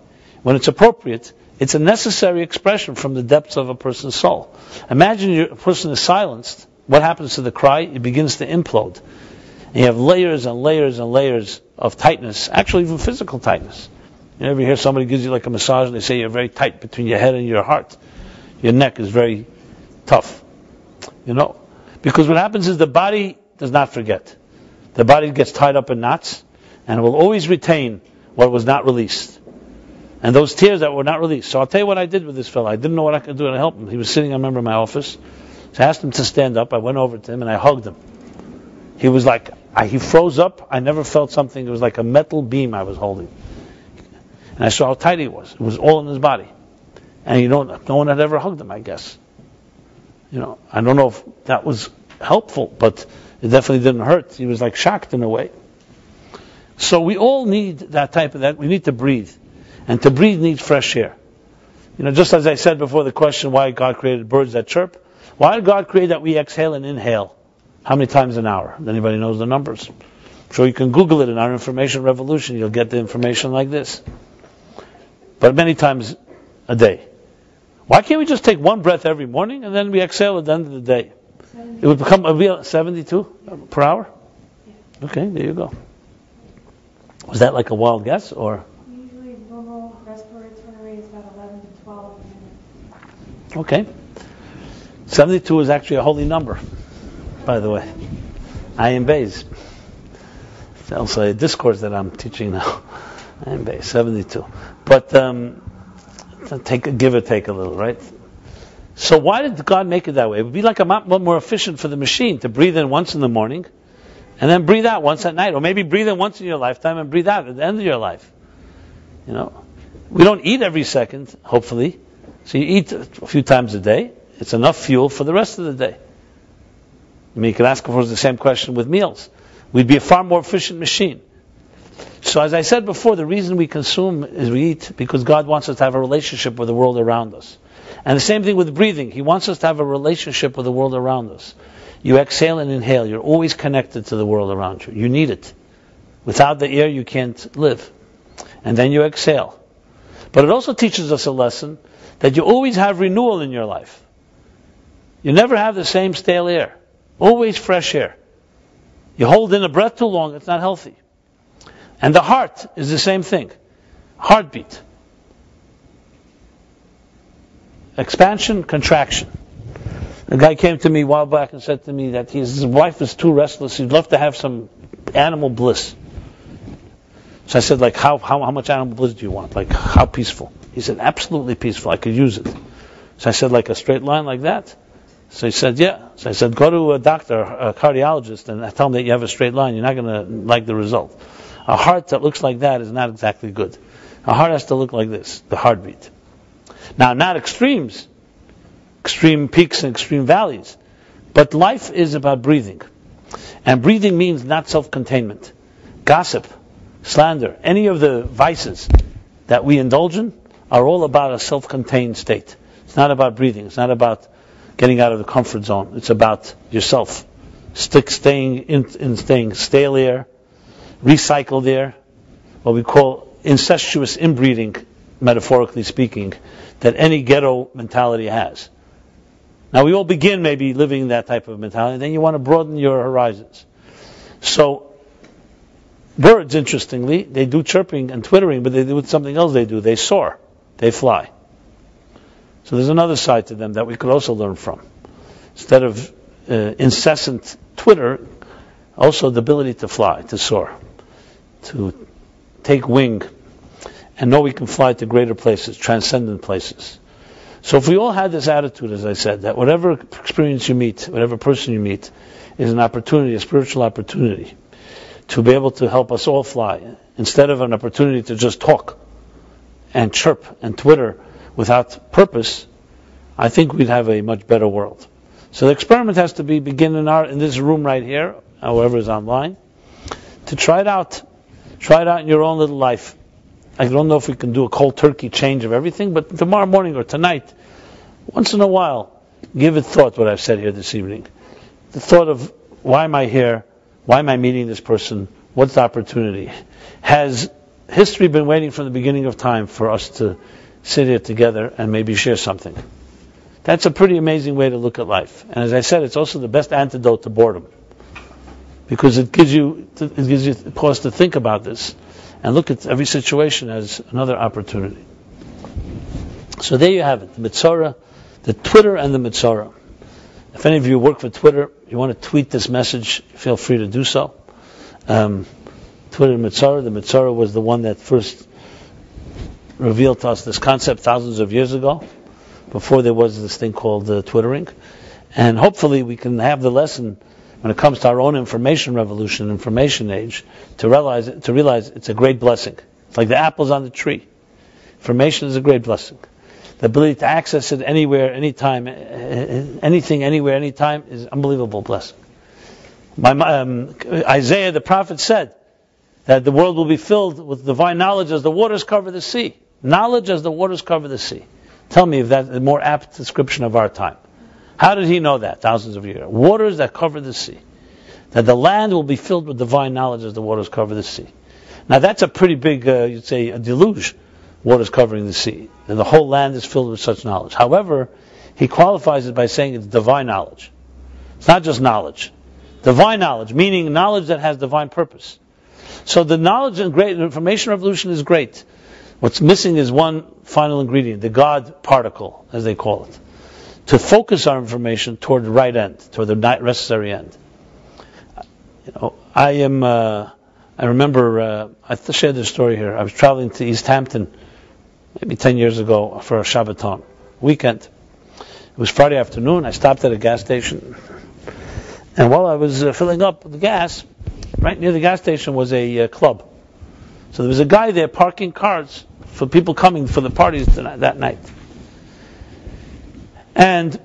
when it's appropriate, it's a necessary expression from the depths of a person's soul. Imagine a person is silenced. What happens to the cry? It begins to implode. And you have layers and layers and layers of tightness, actually even physical tightness. You ever hear somebody gives you like a massage and they say you're very tight between your head and your heart. Your neck is very tough. Because what happens is the body does not forget. The body gets tied up in knots, and it will always retain what was not released. And those tears that were not released. So I'll tell you what I did with this fellow. I didn't know what I could do to help him. He was sitting, I remember, in my office. So I asked him to stand up. I went over to him and I hugged him. He was like, he froze up. I never felt something. It was like a metal beam I was holding. And I saw how tight he was. It was all in his body. And no one had ever hugged him, I guess. I don't know if that was helpful, but it definitely didn't hurt. He was like shocked in a way. So we all need that type of that. We need to breathe. And to breathe needs fresh air. Just as I said before the question why God created birds that chirp, why did God create that we exhale and inhale? How many times an hour? Anybody knows the numbers? I'm sure you can Google it in our information revolution. You'll get the information like this. But many times a day. Why can't we just take one breath every morning and then we exhale at the end of the day? 72. It would become 72 per hour? Yeah. Okay, there you go. Was that like a wild guess or? Usually normal respiratory rate is about 11 to 12 minutes. Okay. 72 is actually a holy number, by the way. Ayin Beis. It's also a discourse that I'm teaching now. Ayin Beis, 72. But give or take a little, right? So why did God make it that way? It would be like a lot more efficient for the machine to breathe in once in the morning and then breathe out once at night. Or maybe breathe in once in your lifetime and breathe out at the end of your life. We don't eat every second, hopefully. So you eat a few times a day. It's enough fuel for the rest of the day. You can ask, of course, the same question with meals. We'd be a far more efficient machine. So as I said before, the reason we consume is we eat because God wants us to have a relationship with the world around us. And the same thing with breathing. He wants us to have a relationship with the world around us. You exhale and inhale. You're always connected to the world around you. You need it. Without the air, you can't live. And then you exhale. But it also teaches us a lesson that you always have renewal in your life. You never have the same stale air. Always fresh air. You hold in a breath too long, it's not healthy. And the heart is the same thing. Heartbeat. Expansion, contraction. A guy came to me a while back and said to me that his wife is too restless. He'd love to have some animal bliss. So I said, like, how much animal bliss do you want? Like, how peaceful? He said, absolutely peaceful. I could use it. So I said, like a straight line like that? So he said, yeah. So I said, go to a doctor, a cardiologist, and tell him that you have a straight line. You're not going to like the result. A heart that looks like that is not exactly good. A heart has to look like this, the heartbeat. Now, not extremes, extreme peaks and extreme valleys, but life is about breathing. And breathing means not self-containment. Gossip, slander, any of the vices that we indulge in are all about a self-contained state. It's not about breathing. It's not about getting out of the comfort zone. It's about yourself. Staying stale air, recycled air, what we call incestuous inbreeding, metaphorically speaking, that any ghetto mentality has. Now we all begin maybe living that type of mentality, then you want to broaden your horizons. So, birds, interestingly, they do chirping and twittering, but they do something else they do. They soar. They fly. So there's another side to them that we could also learn from. Instead of incessant twitter, also the ability to fly, to soar, to take wing, and know we can fly to greater places, transcendent places. So if we all had this attitude, as I said, that whatever experience you meet, whatever person you meet, is an opportunity, a spiritual opportunity, to be able to help us all fly, instead of an opportunity to just talk and chirp and twitter without purpose, I think we'd have a much better world. So the experiment has to begin in this room right here, however is online, to try it out. Try it out in your own little life. I don't know if we can do a cold turkey change of everything, but tomorrow morning or tonight, once in a while, give it thought what I've said here this evening. The thought of, why am I here? Why am I meeting this person? What's the opportunity? Has history been waiting from the beginning of time for us to sit here together and maybe share something? That's a pretty amazing way to look at life. And as I said, it's also the best antidote to boredom. Because it gives you pause to think about this and look at every situation as another opportunity. So there you have it, the Metzora, the Twitter and the Metzora. If any of you work for Twitter, you want to tweet this message, feel free to do so. Twitter and Metzora. The Metzora was the one that first revealed to us this concept thousands of years ago, before there was this thing called Twittering. And hopefully we can have the lesson when it comes to our own information revolution, information age, to realize it's a great blessing. It's like the apples on the tree. Information is a great blessing. The ability to access it anywhere, anytime, anything, anywhere, anytime is an unbelievable blessing. Isaiah the prophet said that the world will be filled with divine knowledge as the waters cover the sea. Knowledge as the waters cover the sea. Tell me if that's a more apt description of our time. How did he know that thousands of years ago? Waters that cover the sea. That the land will be filled with divine knowledge as the waters cover the sea. Now that's a pretty big, you'd say, a deluge, waters covering the sea. And the whole land is filled with such knowledge. However, he qualifies it by saying it's divine knowledge. It's not just knowledge. Divine knowledge, meaning knowledge that has divine purpose. So the knowledge and great information revolution is great. What's missing is one final ingredient, the God particle, as they call it. To focus our information toward the right end, toward the necessary end. I remember, I shared this story here. I was traveling to East Hampton maybe 10 years ago for a Shabbaton weekend. It was Friday afternoon. I stopped at a gas station. And while I was filling up the gas, right near the gas station was a club. So there was a guy there parking cars for people coming for the parties that night. And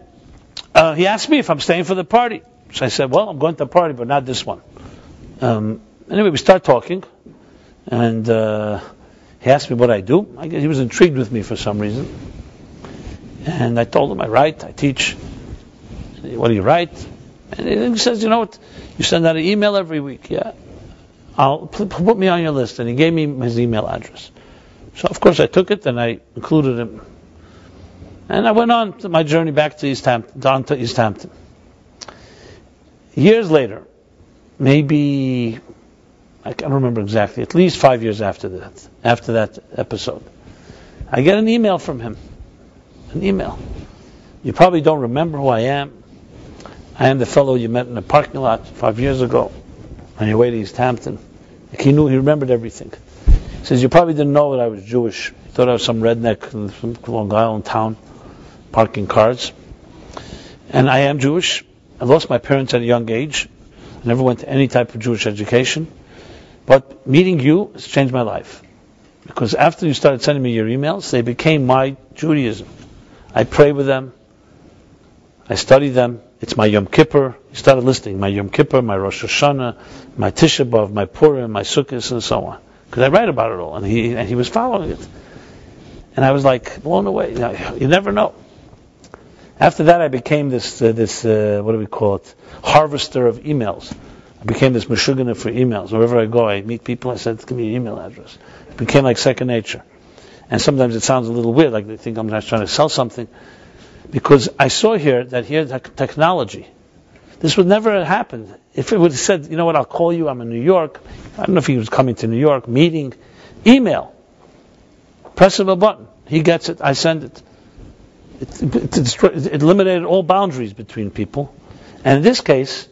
he asked me if I'm staying for the party. So I said, well, I'm going to the party, but not this one. Anyway, we start talking. And he asked me what I do. He was intrigued with me for some reason. And I told him, I write, I teach. What do you write? And he says, you know what? You send out an email every week. Yeah. I'll put me on your list. And he gave me his email address. So, of course, I took it and I included him. And I went on to my journey back to East Hampton. Years later, maybe, I can't remember exactly, at least 5 years after that episode, I get an email from him. An email. You probably don't remember who I am. I am the fellow you met in the parking lot 5 years ago on your way to East Hampton. He remembered everything. He says, you probably didn't know that I was Jewish. You thought I was some redneck in some Long Island town parking cars. And I am Jewish. I lost my parents at a young age. I never went to any type of Jewish education. But meeting you has changed my life. Because after you started sending me your emails, they became my Judaism. I pray with them. I study them. It's my Yom Kippur. He started listing my Yom Kippur, my Rosh Hashanah, my Tisha B'Av, my Purim, my Sukkot, and so on. Because I write about it all. And he was following it. And I was like blown away. You never know. After that, I became this what do we call it? Harvester of emails. I became this meshugana for emails. Wherever I go, I meet people. I said, give me your email address. It became like second nature. And sometimes it sounds a little weird, like they think I'm just trying to sell something. Because I saw here that here's technology. This would never have happened. If it would have said, you know what, I'll call you, I'm in New York. I don't know if he was coming to New York, meeting, email. Press of a button. He gets it, I send it. It eliminated all boundaries between people. And in this case,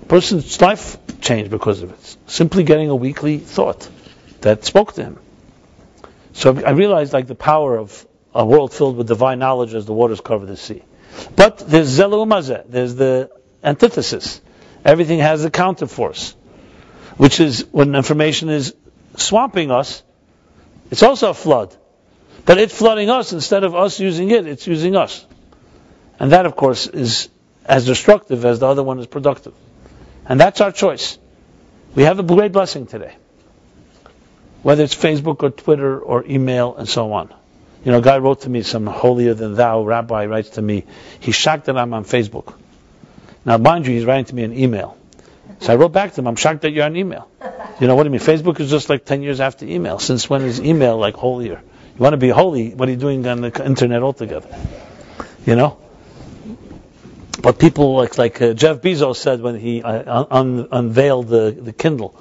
a person's life changed because of it. Simply getting a weekly thought that spoke to him. So I realized like the power of a world filled with divine knowledge as the waters cover the sea. But there's zelu mazeh, there's the antithesis. Everything has a counterforce, which is when information is swamping us, it's also a flood. But it's flooding us instead of us using it, it's using us. And that, of course, is as destructive as the other one is productive. And that's our choice. We have a great blessing today. Whether it's Facebook or Twitter or email and so on. You know, a guy wrote to me, some holier than thou Rabbi writes to me, he's shocked that I'm on Facebook. Now, mind you, he's writing to me an email. So I wrote back to him, I'm shocked that you're on email. You know what I mean? Facebook is just like 10 years after email. Since when is email like holier? You want to be holy, what are you doing on the internet altogether? You know? But people like Jeff Bezos said when he unveiled the Kindle,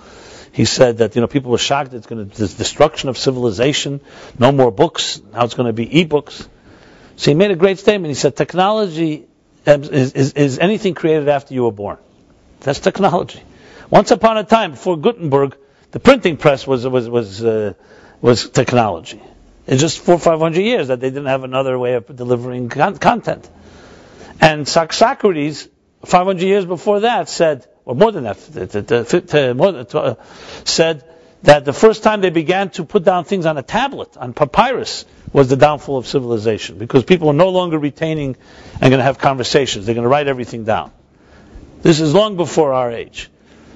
he said that, you know, people were shocked it's going to this destruction of civilization, no more books, now it's going to be e-books. So he made a great statement. He said technology is anything created after you were born. That's technology. Once upon a time, before Gutenberg, the printing press was technology. It's just 400 or 500 years that they didn't have another way of delivering content. And Socrates, 500 years before that, said, or more than that, said that the first time they began to put down things on a tablet, on papyrus, was the downfall of civilization. Because people are no longer retaining and going to have conversations. They're going to write everything down. This is long before our age.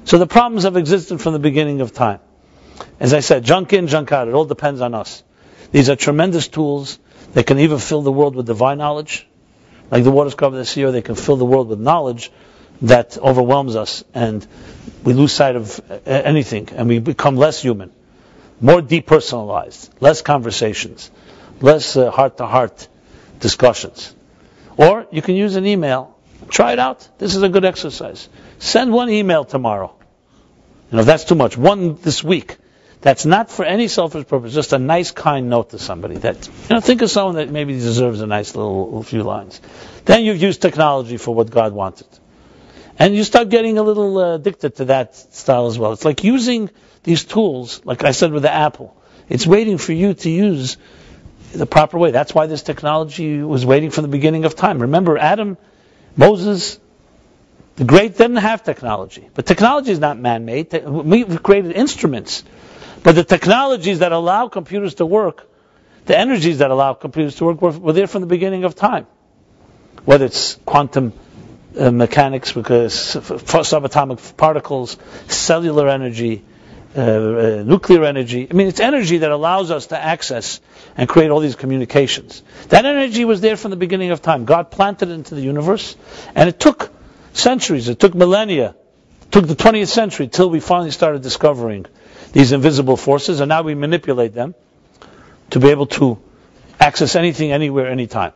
So the problems have existed from the beginning of time. As I said, junk in, junk out. It all depends on us. These are tremendous tools. They can either fill the world with divine knowledge, like the waters cover the sea, or they can fill the world with knowledge that overwhelms us, and we lose sight of anything, and we become less human, more depersonalized, less conversations, less heart-to-heart discussions. Or you can use an email. Try it out. This is a good exercise. Send one email tomorrow. You know, if that's too much, one this week. That's not for any selfish purpose, just a nice, kind note to somebody. That, you know, think of someone that maybe deserves a nice little few lines. Then you've used technology for what God wanted. And you start getting a little addicted to that style as well. It's like using these tools, like I said with the apple. It's waiting for you to use the proper way. That's why this technology was waiting from the beginning of time. Remember, Adam, Moses, the great didn't have technology. But technology is not man-made. We've created instruments. But the technologies that allow computers to work, the energies that allow computers to work were there from the beginning of time. Whether it's quantum mechanics, because subatomic particles, cellular energy, nuclear energy. I mean, it's energy that allows us to access and create all these communications. That energy was there from the beginning of time. God planted it into the universe, and it took centuries, it took millennia, it took the 20th century till we finally started discovering these invisible forces, and now we manipulate them to be able to access anything, anywhere, anytime.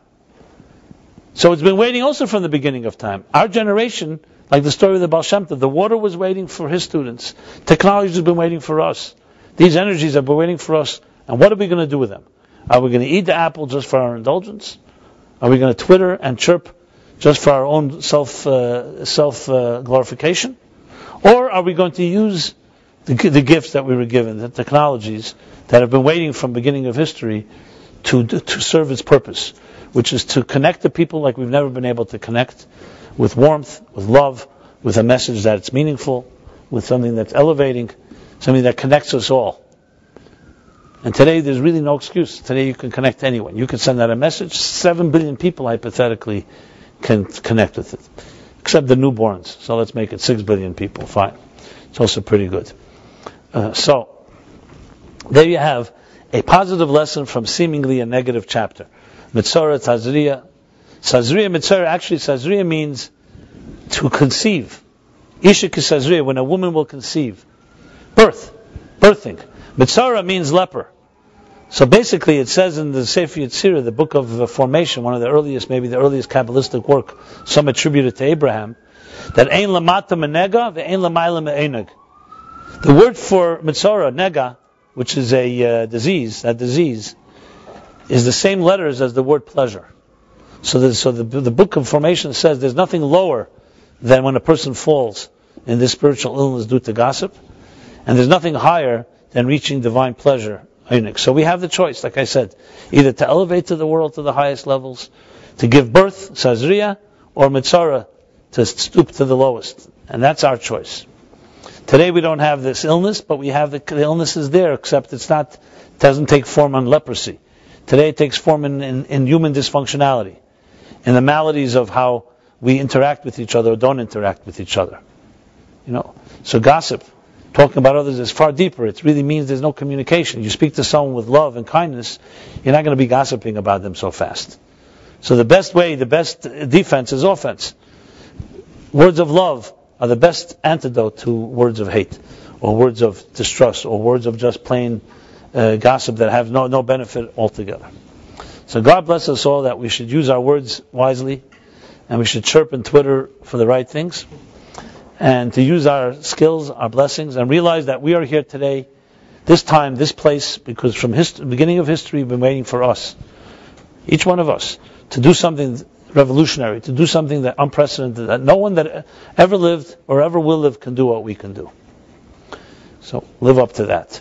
So it's been waiting also from the beginning of time. Our generation, like the story of the Baal Shem Tov, the water was waiting for his students. Technology has been waiting for us. These energies have been waiting for us. And what are we going to do with them? Are we going to eat the apple just for our indulgence? Are we going to Twitter and chirp just for our own self glorification? Or are we going to use the gifts that we were given, the technologies that have been waiting from the beginning of history to serve its purpose, which is to connect the people like we've never been able to connect, with warmth, with love, with a message that's meaningful, with something that's elevating, something that connects us all. And today there's really no excuse. Today you can connect to anyone. You can send out a message, 7 billion people hypothetically can connect with it. Except the newborns. So let's make it 6 billion people. Fine. It's also pretty good. So, there you have a positive lesson from seemingly a negative chapter. Metzora, Tazriya. Sazriya, Metzora, actually Sazriya means to conceive. Isha ki Sazriya, when a woman will conceive. Birthing. Metzora means leper. So basically it says in the Sefer Yetzirah, the book of formation, one of the earliest, maybe the earliest Kabbalistic work, some attribute it to Abraham, that ein lamata menega, ve'ein lamayla me'eneg. The word for Metzora, nega, which is a disease, that disease, is the same letters as the word pleasure. So the book of formation says there's nothing lower than when a person falls in this spiritual illness due to gossip, and there's nothing higher than reaching divine pleasure. So we have the choice, like I said, either to elevate to the world to the highest levels, to give birth, Sazriya, or Metzora, to stoop to the lowest. And that's our choice. Today we don't have this illness, but we have the illness is there, except it doesn't take form on leprosy. Today it takes form in human dysfunctionality, in the maladies of how we interact with each other or don't interact with each other. So gossip, talking about others, is far deeper. It really means there's no communication. You speak to someone with love and kindness, you're not going to be gossiping about them so fast. So the best defense is offense. Words of love are the best antidote to words of hate, or words of distrust, or words of just plain gossip that have no benefit altogether. So God bless us all that we should use our words wisely, and we should chirp and Twitter for the right things, and to use our skills, our blessings, and realize that we are here today, this time, this place, because from the beginning of history we've been waiting for us, each one of us, to do something revolutionary, to do something that unprecedented, that no one that ever lived or ever will live can do what we can do. So live up to that.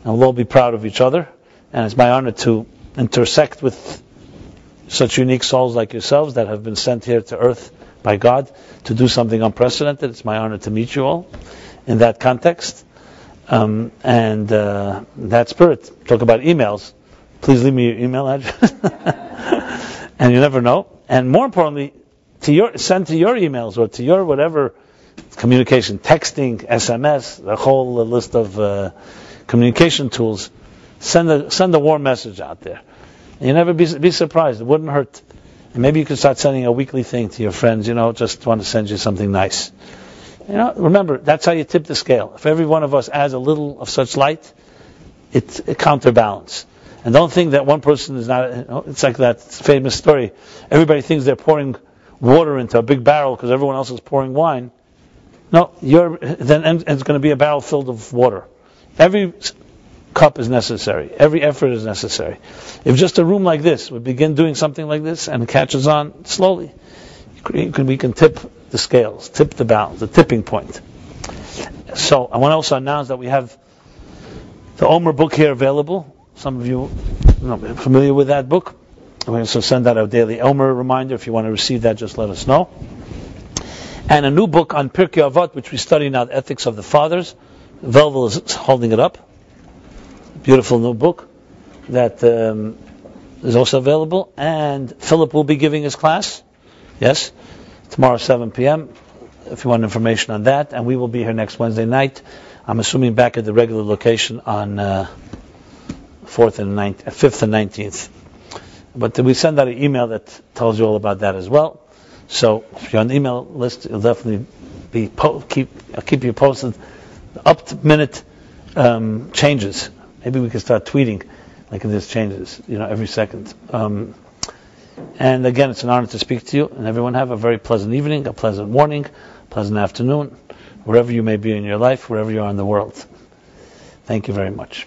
And we'll all be proud of each other. And it's my honor to intersect with such unique souls like yourselves that have been sent here to earth by God to do something unprecedented. It's my honor to meet you all in that context. And that spirit. Talk about emails. Please leave me your email address. And you never know. And more importantly, send to your emails or to your whatever communication, texting, SMS, the whole list of communication tools. Send a warm message out there. And you never be surprised. It wouldn't hurt. And maybe you could start sending a weekly thing to your friends. Just want to send you something nice. Remember, that's how you tip the scale. If every one of us adds a little of such light, it's a counterbalance. And don't think that one person is not. It's like that famous story. Everybody thinks they're pouring water into a big barrel because everyone else is pouring wine. No, then it's going to be a barrel filled of water. Every cup is necessary. Every effort is necessary. If just a room like this would begin doing something like this and it catches on slowly, we can tip the scales, tip the balance, the tipping point. So I want to also announce that we have the Omer book here available. Some of you are familiar with that book. We also send out our daily Omer reminder. If you want to receive that, just let us know. And a new book on Pirkei Avot, which we study now, the ethics of the fathers. Velvel is holding it up. Beautiful new book that is also available. And Philip will be giving his class. Yes, tomorrow 7 p.m. if you want information on that. And we will be here next Wednesday night I'm assuming back at the regular location on 5th and 19th. But we send out an email that tells you all about that as well. So if you're on the email list, you'll definitely I'll keep you posted. Up to minute changes. Maybe we can start tweeting like if there's changes, every second. And again, it's an honor to speak to you. And everyone have a very pleasant evening, a pleasant morning, pleasant afternoon, wherever you may be in your life, wherever you are in the world. Thank you very much.